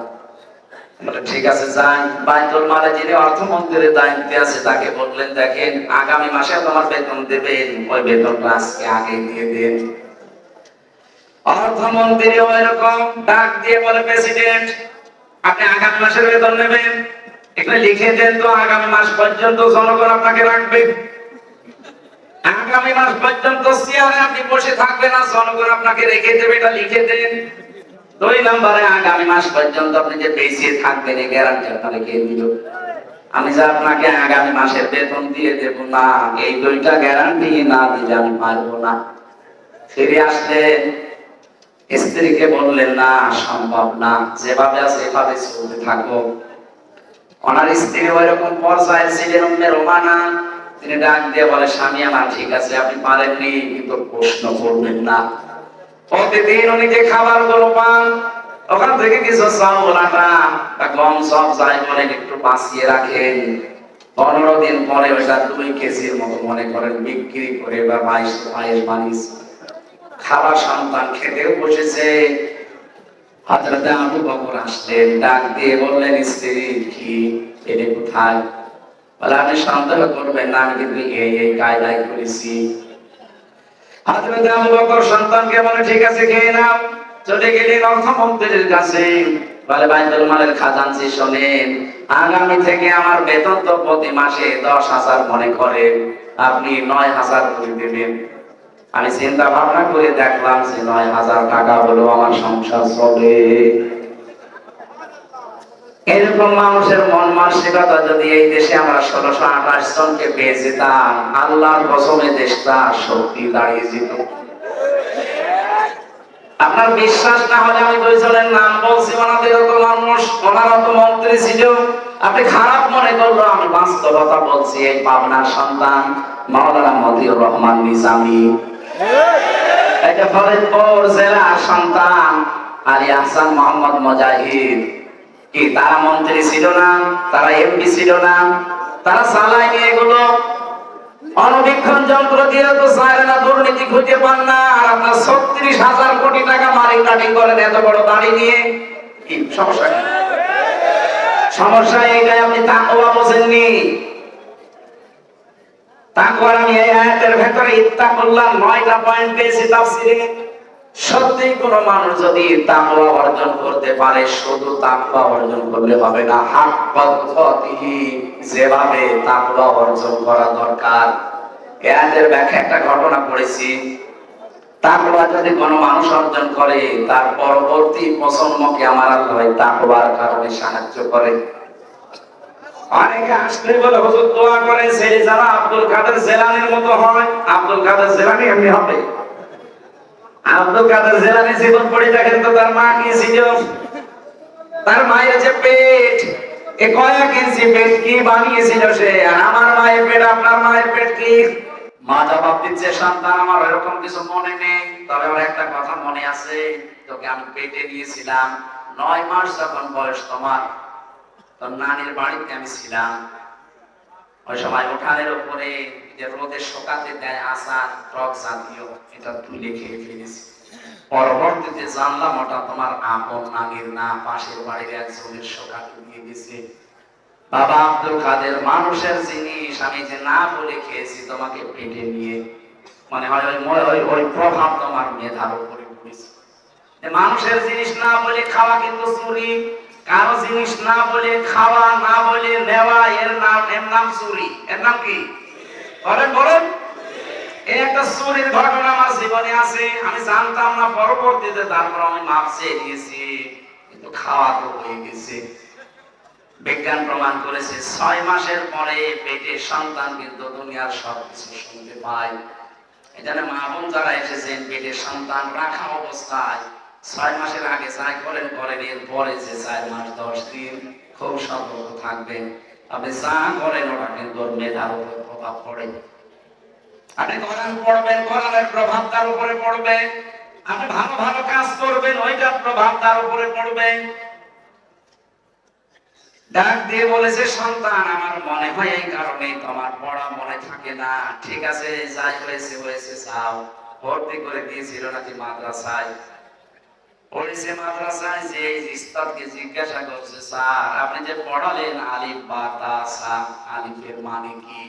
বলে ঠিক আছে যান। বাইতুল মালে যিনি অর্থমন্ত্রীর দায়িত্বে আছে তাকে বললেন, দেখেন আগামী মাসে তোমার বেতন দেবেন, ওই বেতনটা আজকে আগে দিয়ে দেন। অর্থমন্ত্রী ওইরকম ডাক দিয়ে বলে, প্রেসিডেন্ট আপনি আগামী মাসের বেতন নেবেন, এখানে লিখে দেন তো আগামী মাস পর্যন্ত জনগণ আপনাকে রাখবে। আগামী মাস পর্যন্ত চেয়ারে আপনি বসে থাকবেন না, জনগণ আপনাকে রেখে দেবে, এটা লিখে দেন। 2 নম্বরে, আগামী মাস পর্যন্ত আপনি যে বেঁচে থাকবেন এই গ্যারান্টি আপনাকে কে দিল? আমি যে আপনাকে আগামী মাসের বেতন দিয়ে দেব না, এই 2টা গ্যারান্টি না দিলে আমি পারবো না। ফিরে আসলে স্ত্রীকে বললেন, না সম্ভব না, যেভাবে আছে এভাবে চলতে থাকো। ওনার স্ত্রী ওইরকম পর্যায়ে ছিলেন, উম্মে রোমানা। তিনি ডাক দিয়ে বলে, স্বামী আমার ঠিক আছে আপনি পারেননি, কিন্তু প্রশ্ন করবেন না। প্রতিদিন উনি যে খাবার গুলো পান, ওখান থেকে কিছু চাউল, আটা বা গম সব যাই বলেন একটু বাঁচিয়ে রাখেন। 15 দিন পরে ওইটা 2 কেজির মতো মনে করেন বিক্রি করে বা 22 বানিস খাবার সন্তান খেতেও বসেছে। হযরতে আবু বকর আসলেন, ডাক দিয়ে বললেন, স্ত্রী কি এনে কোথায়? বলে, আপনি সন্দেহ করবেন না, আমি কিন্তু এই কায়দায় করেছি। হযরত আবু বকর সন্তানকে বলে, ঠিক আছে খেয়ে নাও। চলে গেলেন অর্থমন্ত্রীর কাছে। বলে বাইতুল মালের খাজানচি শোনেন, আগামী থেকে আমার বেতন তো প্রতি মাসে 10,000 মনে করে, আপনি 9,000 করে দেবেন। আমি চিন্তা ভাবনা করে দেখলাম যে 9,000 টাকা হলো আমার সংসার চলে। এরকম মানুষের মন মানসিকতা যদি এই দেশে আমরা 1628 জনকে পেয়ে যেতাম, আল্লাহর কসমে দেশটা শক্তি দাঁড়িয়ে যেত। আপনার বিশ্বাস না হলে আমি দুইজনের নাম বলছি, ওনাদের তো মানুষ, ওনারা তো মন্ত্রী ছিল। আপনি খারাপ মনে করলো, আমি বাস্তবতা বলছি। এই পাবনার সন্তান মাওলানা মতিউর রহমান নিজামী, এটা ফরিদপুর জেলার সন্তান আলী আহসান মোহাম্মদ মুজাহিদ। কি তারা মন্ত্রী ছিল না? তারা এমপি ছিল না? তারা চালায়নি এগুলো? অনবীক্ষণ যন্ত্র দিয়ে তো চায় না, দুর্নীতি খুঁজে পান না। আর আপনার 36,000 কোটি টাকা মারি কাটিং করেন এত বড় দাড়ি নিয়ে। কি সমস্যা? সমস্যা এইটাই, আপনি তাকওয়া বোঝেননি। তাকওয়ার আমি এই আয়াতের ভেতরে ইত্তাকুল্লাহ 9টা পয়েন্ট পেয়েছি তাফসীরে। সত্যি কোন মানুষ যদি তাকওয়া অর্জন করতে পারে, শুধু তাকওয়া অর্জন করলে হবে না, হাক্কাতিহি যেভাবে তাকওয়া অর্জন করা দরকার। এর ব্যাখ্যা একটা ঘটনা পড়েছি। তাকওয়া যদি কোন মানুষ অর্জন করে, তার পরবর্তী প্রজন্মকে আমার আল্লাহ তাকওয়ার কারণে সাহায্য করে। অনেকে আসলে বলে হুজুর দোয়া করে ছেলে যারা আব্দুল কাদের জেলানির মতো হয়। আব্দুল কাদের জেলানি এমনি হবে? আব্দুল কাদের জেলানি জীবন পড়ে দেখেন তো, তার মা কি ছিল? তার মায়ের যে পেট, এ কয়েক ইঞ্চি পেট কি বানিয়েছিল সে? আর আমার মায়ের পেট, আপনার মায়ের পেট কি? মা জবাব দিচ্ছে, সন্তান আমার এরকম কিছু মনে নেই, তবে আমার একটা কথা মনে আছে, তোকে আমি পেটে নিয়েছিলাম 9 মাস যখন বয়স তোমার, তোর নানির বাড়িতে আমি ছিলাম। ওই সময় উঠানের উপরে যে রোদে শুকাতে দেয় আচার টক জাতীয়, এটা তুলে খেয়ে ফেলেছি। পরবর্তীতে জানলাম ওটা তোমার আপন নানির না, পাশের বাড়ির একজনের শুকাতে দিয়ে গেছে। বাবা আব্দুল কাদের, মানুষের জিনিস আমি যে না বলে খেয়েছি তোমাকে পেটে নিয়ে, মানে হয় ওই প্রভাব তোমার মেধার উপরে পড়েছে। মানুষের জিনিস না বলে খাওয়া কিন্তু চুরি। কারো জিনিস না বলে খাওয়া, না বলে নেওয়া, এর নাম চুরি। এর নাম কি? বলেন বলেন। এই একটা চুরির ঘটনা আমার জীবনে আছে, আমি জানতাম না, পরবর্তীতে তারপর আমি মাপ চেয়ে নিয়েছি, কিন্তু খাওয়া তো হয়ে গেছে। বিজ্ঞান প্রমাণ করেছে 6 মাসের পরে পেটে সন্তান কিন্তু দুনিয়ার সবকিছু শুনতে পায়। এখানে মা বোন যারা এসেছেন, পেটে সন্তান রাখা অবস্থায় 6 মাসের আগে যাই করেন এর পরে যে 4 মাস 10 দিন খুব সতর্ক থাকবেন। আপনি যা করেন ওটা কিন্তু মেধার উপর প্রভাব পড়ে। আপনি কোরআন পড়বেন, কোরআনের প্রভাব তার উপরে পড়বে। আপনি ভালো ভালো কাজ করবেন, ওইটার প্রভাব তার উপরে পড়বে। ডাক দিয়ে বলেছে, সন্তান আমার মনে হয় এই কারণে তোমার পড়া মনে থাকে না। ঠিক আছে, যাই হয়েছে হয়েছে, যাও। ভর্তি করে দিয়েছিল নাকি মাদ্রাসায়, পড়েছে মাদ্রাসায়। যে উস্তাদকে জিজ্ঞাসা করছে, স্যার আপনি যে পড়ালেন আলিফ বা তা সা, আলিফের মানে কি?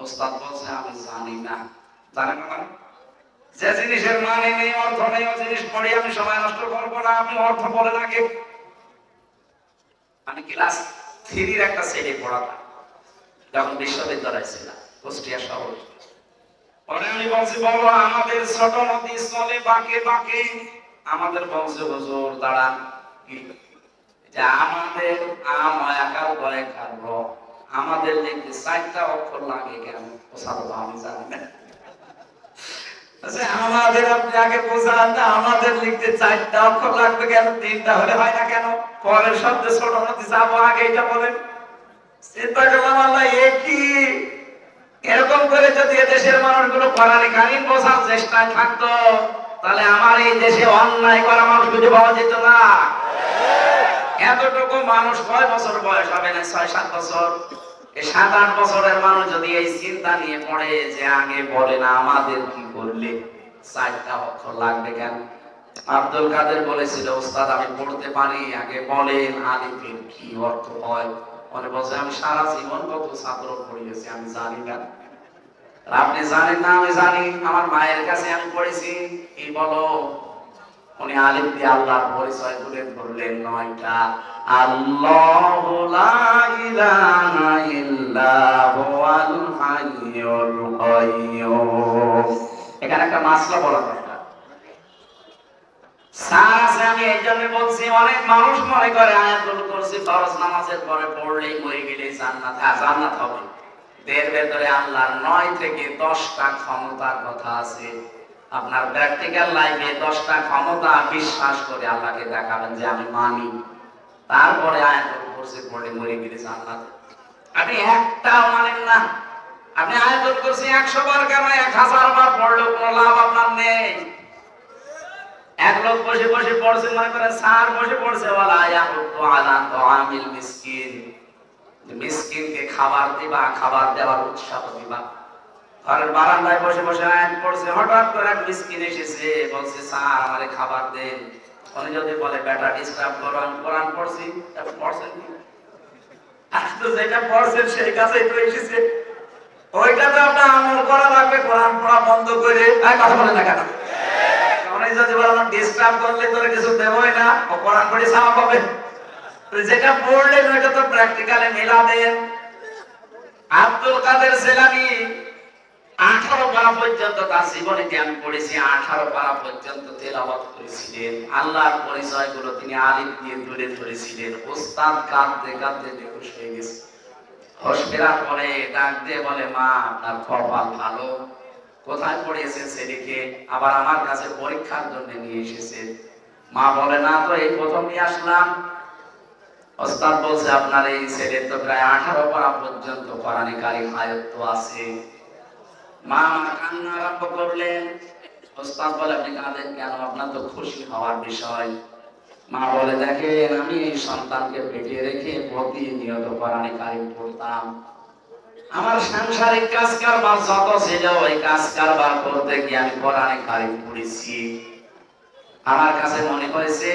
উস্তাদ বলছে, আমি জানি না। জানেন না? যে জিনিসের মানে নেই, অর্থ নেই, ওই জিনিস পড়ে আমি সময় নষ্ট করবো না, আপনি অর্থ বলেন আগে। আমি ক্লাস 3-র একটা ছেলে পড়াতাম যখন বিশ্ববিদ্যালয়ে ছিলাম, কুষ্টিয়া শহর। পরে আমি বলছি, বলো আমাদের ছোট নদী চলে বাঁকে বাঁকে। আমাদের বংশ হুজুর দাঁড়ান, যে আমাদের আমায়াকার বয়াকার র, আমাদের লিখতে 4টা অক্ষর লাগে কেন? ওসাদ আমি জানি না। আমাদের আপনি আগে বোঝান না, আমাদের লিখতে 4টা অক্ষর লাগবে কেন? 3টা হলে হয় না কেন? পরের শব্দে ছোট নদী যাবো আগে, এটা বলেন। চিন্তা করলাম, আল্লাহ একই এরকম করে যদি এদেশের মানুষগুলো কোরআনে কারীম বোঝার চেষ্টায় থাকতো, তাহলে আমার এই দেশে অন্যায় করা মানুষ খুঁজে পাওয়া যেত না। এতটুকু মানুষ কয় বছর বয়স হবে না? 6-7 বছর। এই 7-8 বছরের মানুষ যদি এই চিন্তা নিয়ে পড়ে যে আগে বলে না আমাদের কি করলে 4টা অক্ষর লাগবে কেন? আব্দুল কাদের বলেছিল, উস্তাদ আমি পড়তে পারি, আগে বলেন আলিফের কি অর্থ হয়। মনে বলছে, আমি সারা জীবন কত ছাত্র পড়িয়েছি, আমি জানি না। আপনি জানেন না, আমি জানি। আমার মায়ের কাছে আমি পড়েছি, কি বলো? উনি আলিফ দিয়ে আল্লাহর পরিচয় তুলে ধরলেন 9টা। আল্লাহু লা ইলাহা ইল্লা হুয়াল হাইয়ুল কাইয়্যুম। এখানে একটা মাসলা বলা দরকার। সারা আমি এই জন্য বলছি, অনেক মানুষ মনে করে আয়াতুল কুরসি ফরজ নামাজের পরে পড়লেই মরে গেলে জান্নাত হবে। এর ভেতরে আল্লাহর 9 থেকে 10টা ক্ষমতার কথা আছে। আপনার প্র্যাকটিক্যাল লাইফে 10টা ক্ষমতা বিশ্বাস করে আল্লাহকে দেখাবেন যে আমি মানি, তারপরে আয়াতুল কুরসি পড়লে মরে গেলে জান্নাত। আপনি একটাও মানেন না। আপনি আয়াতুল কুরসি 100 বার কেন 1000 বার পড়লেও কোনো লাভ আপনার নেই। এক লোক বসে বসে পড়ছে, মনে করে স্যার বসে পড়ছে, ওয়ালা ইয়াহুদ্দু আলা তাআমিল মিসকিন, মিসকিনকে খাবার দিবা, খাবার দেওয়ার উৎসাহ দিবা। ঘরের বারান্দায় বসে বসে আয়াত পড়ছে, হঠাৎ করে এক মিসকিন এসেছে, বলছে স্যার আমারে খাবার দেন। উনি যদি বলে বেটা ডিস্টার্ব করো, আমি কোরআন পড়ছি, তারপর পড়ছেন কি? তো যেটা পড়ছেন সেই কাছেই তো এসেছে, ওইটা তো আপনার আমল করা লাগবে। কোরআন পড়া বন্ধ করে কথা বলে না কেন? উনি যদি বলে আমার ডিস্টার্ব করলে তোরে কিছু দেবই না, ও কোরআন পড়ে সাওয়াব পাবে। যেটা পড়লেন ওইটা তো প্র্যাকটিক্যালে মেলাবেন। আব্দুল কাদের জিলানী 18 পারা পর্যন্ত তার জীবনে জ্ঞান পড়েছে, 18 পারা পর্যন্ত তেলাওয়াত করেছিলেন। আল্লাহর পরিচয়গুলো তিনি আলিফ দিয়ে তুলে ধরেছিলেন। ওস্তাদ কাঁদতে কাঁদতে বেহুশ হয়ে গেছে। হোশ ফেরার পরে ডাক দিয়ে বলে, মা আপনার কপাল ভালো, কোথায় পড়িয়েছেন ছেলেকে, আবার আমার কাছে পরীক্ষার জন্য নিয়ে এসেছে। মা বলে, না তো এই প্রথম নিয়ে আসলাম। ওস্তাদ বলছে, আপনার এই ছেলে তো প্রায় 18 পারা পর্যন্ত কোরআনে কারীম আয়াত আছে। মা কান্না আরম্ভ করলেন। ওস্তাদ বলে, আপনি কাঁদেন কেন? আপনার তো খুশি হওয়ার বিষয়। মা বলে, দেখেন আমি এই সন্তানকে পেটে রেখে প্রতিনিয়ত কোরআনে কারীম পড়তাম। আমার সাংসারিক কাজ কারবার যত ছিল, ওই কাজ কারবার করতে গিয়ে আমি কোরআনে কারীম পড়েছি। আমার কাছে মনে হয়েছে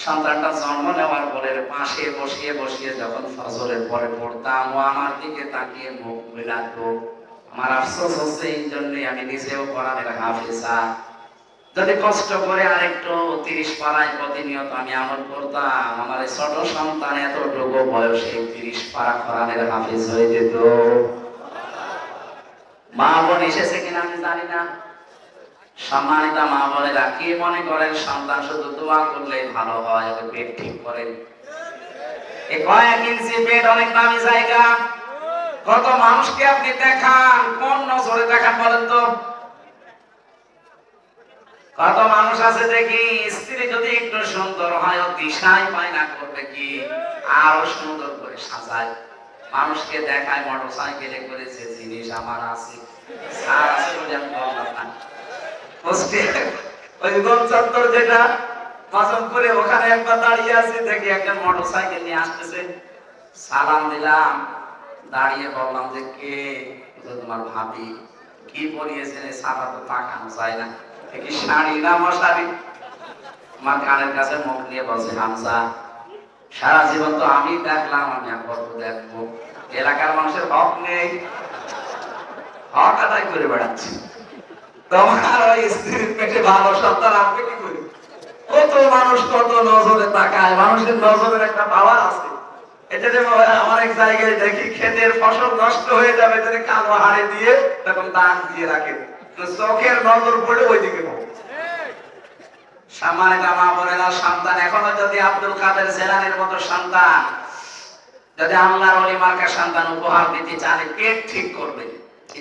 সন্তানটা জন্ম নেওয়ার পরে পাশে বসিয়ে বসিয়ে যখন ফজরের পরে পড়তাম, ও আমার দিকে তাকিয়ে মুখ মেলাতো। আমার আফসোস হচ্ছে, এই জন্য আমি নিজেও কোরআনের হাফেজা। যদি কষ্ট করে আরেকটু 30 পারায় প্রতিনিয়ত আমি আমল করতাম, আমার এই ছোট সন্তান এতটুকু বয়সে 30 পারা কোরআনের হাফেজ হয়ে যেত। মা বোন এসেছে কিনা আমি জানি না। সম্মানিত মা বোনেরা, কি মনে করেন সন্তান শুধু দোয়া করলেই ভালো হয়? ওকে পেট ঠিক করেন। এই কয়েক ইঞ্চি পেট অনেক দামি জায়গা। কত মানুষকে আপনি দেখান, কোন নজরে দেখান বলেন তো? কত মানুষ আছে দেখি, স্ত্রী যদি একটু সুন্দর হয়, ও দিশাই পায় না করবে কি, আরো সুন্দর করে সাজায়, মানুষকে দেখায় মোটরসাইকেলে করে, যে জিনিস আমার আছে। স্যার আছে বলে আমি বললাম না। ওই গোল চত্বর যেটা পছন্দ করে, ওখানে একবার দাঁড়িয়ে আছি, দেখি একটা মোটরসাইকেল নিয়ে আসতেছে। সালাম দিলাম, দাঁড়িয়ে বললাম যে কে? তোমার ভাবি। কি পরিয়েছেন? সারা তো তাকানো যায় না, কি শাড়ি না মশারি? আমার কানের কাছে মুখ নিয়ে বলছে, হামজা সারা জীবন তো আমি দেখলাম, আমি আর কত দেখবো? এলাকার মানুষের হক নেই, হক আদায় করে বেড়াচ্ছি। তোমার ওই স্ত্রীর পেটে ভালো সন্তান আপনি কি করি? কত মানুষ কত নজরে তাকায়। মানুষের নজরের একটা পাওয়ার আছে। এটা যে আমার এক জায়গায় দেখি, ক্ষেতের ফসল নষ্ট হয়ে যাবে, তাহলে কালো হাড়ে দিয়ে তখন দান দিয়ে রাখে, চোখের নজর পড়ে ওইদিকে। সম্মানিত মা বোনেরা, সন্তান এখনো যদি আব্দুল কাদের জিলানীর মতো সন্তান, যদি আল্লাহর ওলি মার্কা সন্তান উপহার দিতে চান, পেট ঠিক করবে।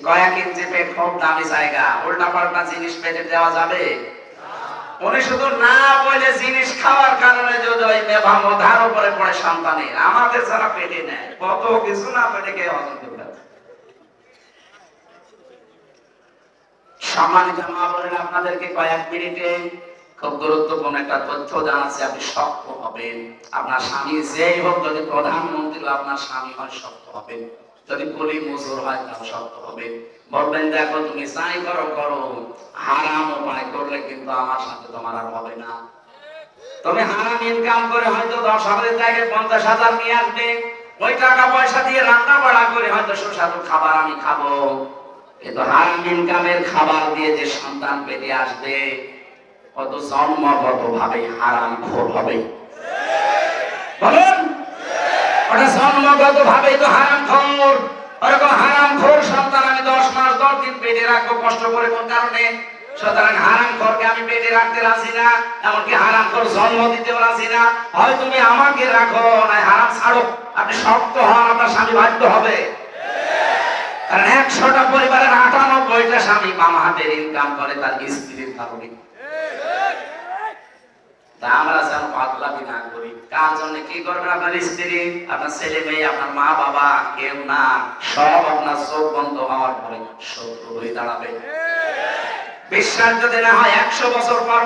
কয়েক ইঞ্চি পেট খুব দামি জায়গা, উল্টা পাল্টা জিনিস পেটে দেওয়া যাবে? উনি শুধু না বলে জিনিস খাওয়ার কারণে যদি ওই মেভা মধার উপরে পড়ে সন্তানের, আমাদের যারা পেটে নেয় কত কিছু না পেটে খেয়ে হজম করতে। সম্মানিত মা বলেন, আপনাদেরকে কয়েক মিনিটে খুব গুরুত্বপূর্ণ একটা তথ্য জানাচ্ছি। আপনি শক্ত হবেন। আপনার স্বামী যেই হোক, যদি প্রধানমন্ত্রী আপনার স্বামী হয়, শক্ত হবেন। যদি কুলি মজুর হয়, তাও শক্ত হবে। বলবেন, দেখো তুমি যাই করো করো, হারাম উপায় করলে কিন্তু আমার সাথে তোমার আর হবে না। তুমি হারাম ইনকাম করে হয়তো 10,000 জায়গায় 50,000 নিয়ে আসবে। ওই টাকা পয়সা দিয়ে রান্না বাড়া করে হয়তো সুস্বাদু খাবার আমি খাবো, কিন্তু হারাম ইনকামের খাবার দিয়ে যে সন্তান পেটে আসবে, কত জন্মগত ভাবে হারামখোর হবে, বলেন? ওটা জন্মগত ভাবে তো হারামখোর। ওরকম হারামখোর সন্তান আমি 10 মাস 10 দিন পেটে রাখবো কষ্ট করে, কোন কারণে? সুতরাং হারামখোরকে আমি পেটে রাখতে রাজি না, এমনকি হারামখোর জন্ম দিতেও রাজি না। হয় তুমি আমাকে রাখো, না হারাম ছাড়ো। আপনি শক্ত হন, আপনার স্বামী বাধ্য হবে। কারণ 100টা পরিবারের 98টা স্বামী বাম হাতের ইনকাম করে তার স্ত্রীর কারণে। তা আমরা যেন পাগলামি না করি। কার জন্য কি করবেন? আপনার স্ত্রী, আপনার ছেলে মেয়ে, আপনার মা বাবা, কেউ না। সব আপনার চোখ বন্ধ হওয়ার পরে শত্রু হয়ে দাঁড়াবে। বিশ্বাস যদি না হয় 100 বছর পর,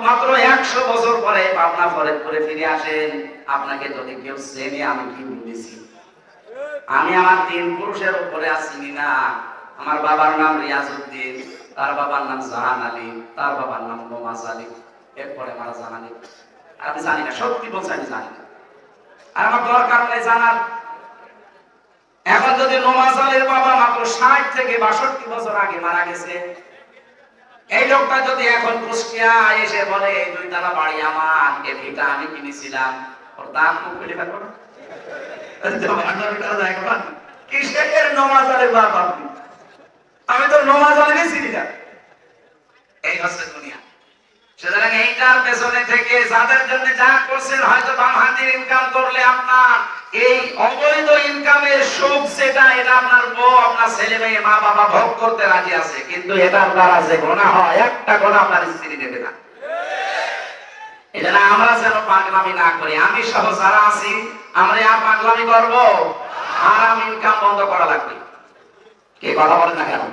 মাত্র 100 বছর পরে পাবনা ফরিদপুরে ফিরে আসেন, আপনাকে যদি কেউ চেনে আমি কি বলেছি, আমি আমার 3 পুরুষের উপরে আসিনি না। আমার বাবার নাম রিয়াজউদ্দিন, তার বাবার নাম জাহান আলী, তার বাবার নাম নোমাজ আলী, এরপরে মারা জাহান আলী। আমি জানি না, সত্যি বলছি আমি জানি না, আর আমার দরকার নেই জানার। এখন যদি নোমাজ আলীর বাবা মাত্র 60 থেকে 62 বছর আগে মারা গেছে, এই লোকটা যদি এখন কুষ্টিয়া এসে বলে 2 তলা বাড়ি আমার, এই ভিটা আমি কিনেছিলাম, ওর দাম খুব ফেলে ফেলবো না? কিসের নোমাজ আলীর বাবা? আমি তো নোমাজ আলীরই চিনি না। এই হচ্ছে দুনিয়া। সুতরাং এইটার পেছনে থেকে যাদের জন্য যা করছেন, হয়তো বাম হাতের ইনকাম করলে আপনার এই অবৈধ ইনকামের সুখ সেটা, এটা আপনার বউ, আপনার ছেলে মেয়ে, মা বাবা ভোগ করতে রাজি আছে, কিন্তু এটার দ্বারা যে গুনাহ হয়, একটা গুনাহ আপনার স্ত্রী দেবে না। এটা না, আমরা যেন পাগলামি না করি। আমি সহ যারা আছি আমরা আর পাগলামি করব? হারাম ইনকাম বন্ধ করা লাগবে। কে কথা বলেন না কেন?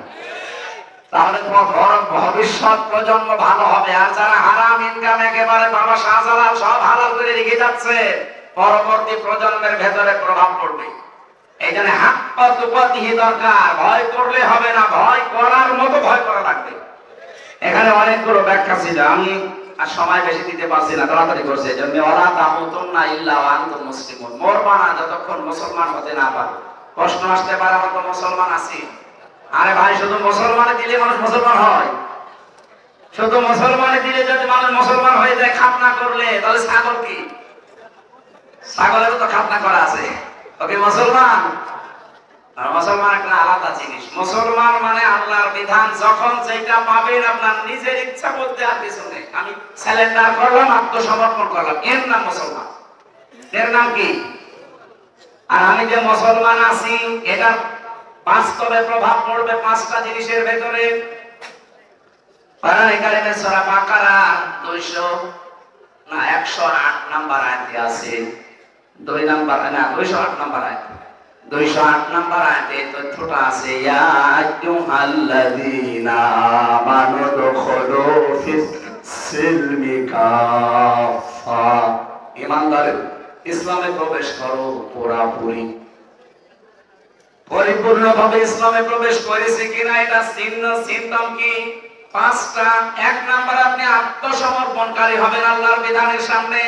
তাহলে তোমার ভবিষ্যৎ প্রজন্ম ভালো হবে। আর যারা হারাম ইনকাম একেবারে বাবা শাহজালাল সব হালাল করে রেখে যাচ্ছে, পরবর্তী প্রজন্মের ভেতরে প্রভাব পড়বে। এই জন্য হাত পা দুপাতিহি দরকার। ভয় করলে হবে না, ভয় করার মতো ভয় করা লাগবে। এখানে অনেকগুলো ব্যাখ্যা ছিল, আমি আর সময় বেশি দিতে পারছি না, তাড়াতাড়ি করছে। এই জন্য ওয়ালা তামুতুন্না ইল্লা ওয়া আনতুম মুসলিমুন, মরবা না যতক্ষণ মুসলমান হতে না পারো। প্রশ্ন আসতে পারে, আমরা তো মুসলমান আছি। আরে ভাই, শুধু মুসলমানে দিলে মানুষ মুসলমান হয়? শুধু মুসলমানে দিলে যদি মানুষ মুসলমান হয়ে যায় খাতনা করলে, তাহলে ছাগল কি? ছাগলেরও তো খাতনা করা আছে, ওকে মুসলমান? আর মুসলমান একটা আলাদা জিনিস। মুসলমান মানে আল্লাহর বিধান যখন যেটা পাবেন আপনার নিজের ইচ্ছা বলতে আর কিছু নেই, আমি স্যালেন্ডার করলাম, আত্মসমর্পণ করলাম, এর নাম মুসলমান। এর নাম কি? আর আমি যে মুসলমান আছি, এটা বাস্তবে প্রভাব পড়বে 5টা জিনিসের ভেতরে। কোরআনে কারিমে সূরা বাকারা 108 নাম্বার আয়াতে আছে, 208 নাম্বার আয়াত, 208 নাম্বার আয়াতে তথ্যটা আছে, ইয়া আইয়ুহাল্লাযীনা আমানু দুখুলু ফিস সিলমি কাফা, ঈমানদার ইসলামে প্রবেশ করো পুরোপুরি। পরিপূর্ণভাবে ইসলামে প্রবেশ করেছে কিনা এটা চিহ্ন সিম্পটম কি? 5টা। 1 নাম্বার, আপনি আত্মসমর্পণকারী হবেন আল্লাহর বিধানের সামনে।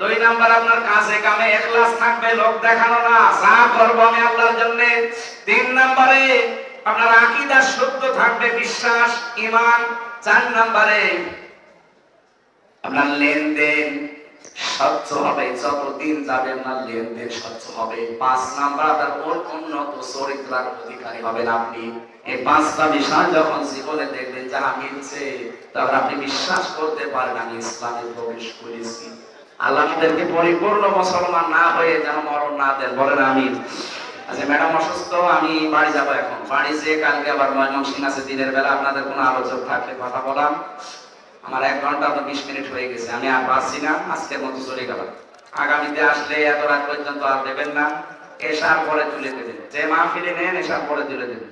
2 নাম্বার, আপনার কাজে কামে ইখলাস থাকবে, লোক দেখানো না, যা করব আমি আল্লাহর জন্য। 3 নাম্বারে আপনার আকীদা শুদ্ধ থাকবে, বিশ্বাস, ঈমান। 4 নাম্বারে আপনার লেনদেন স্বচ্ছ হবে, যতদিন যাবে আপনার লেনদেন স্বচ্ছ হবে। 5 নাম্বার, আপনার উন্নত চরিত্রের অধিকারী হবেন আপনি। এই 5টা বিষয় যখন জীবনে দেখবেন যাহা মিলছে, তখন আপনি বিশ্বাস করতে পারেন আমি ইসলামে প্রবেশ করেছি। আল্লাহ আমাদেরকে পরিপূর্ণ মুসলমান না হয়ে যেন মরণ না দেন, বলেন আমিন। আচ্ছা, ম্যাডাম অসুস্থ, আমি বাড়ি যাবো এখন। বাড়ি যেয়ে কালকে আবার ময়মনসিংহ আছে, দিনের বেলা আপনাদের কোনো আলোচনা থাকলে কথা বলাম। আমার 1 ঘন্টা 20 মিনিট হয়ে গেছে, আমি আর পারছি না, আজকের মতো চলে গেলাম। আগামীতে আসলে এত রাত পর্যন্ত আর দেবেন না, এশার পরে তুলে দেবেন। যে মাহফিলে নেন এশার পরে তুলে দেবেন।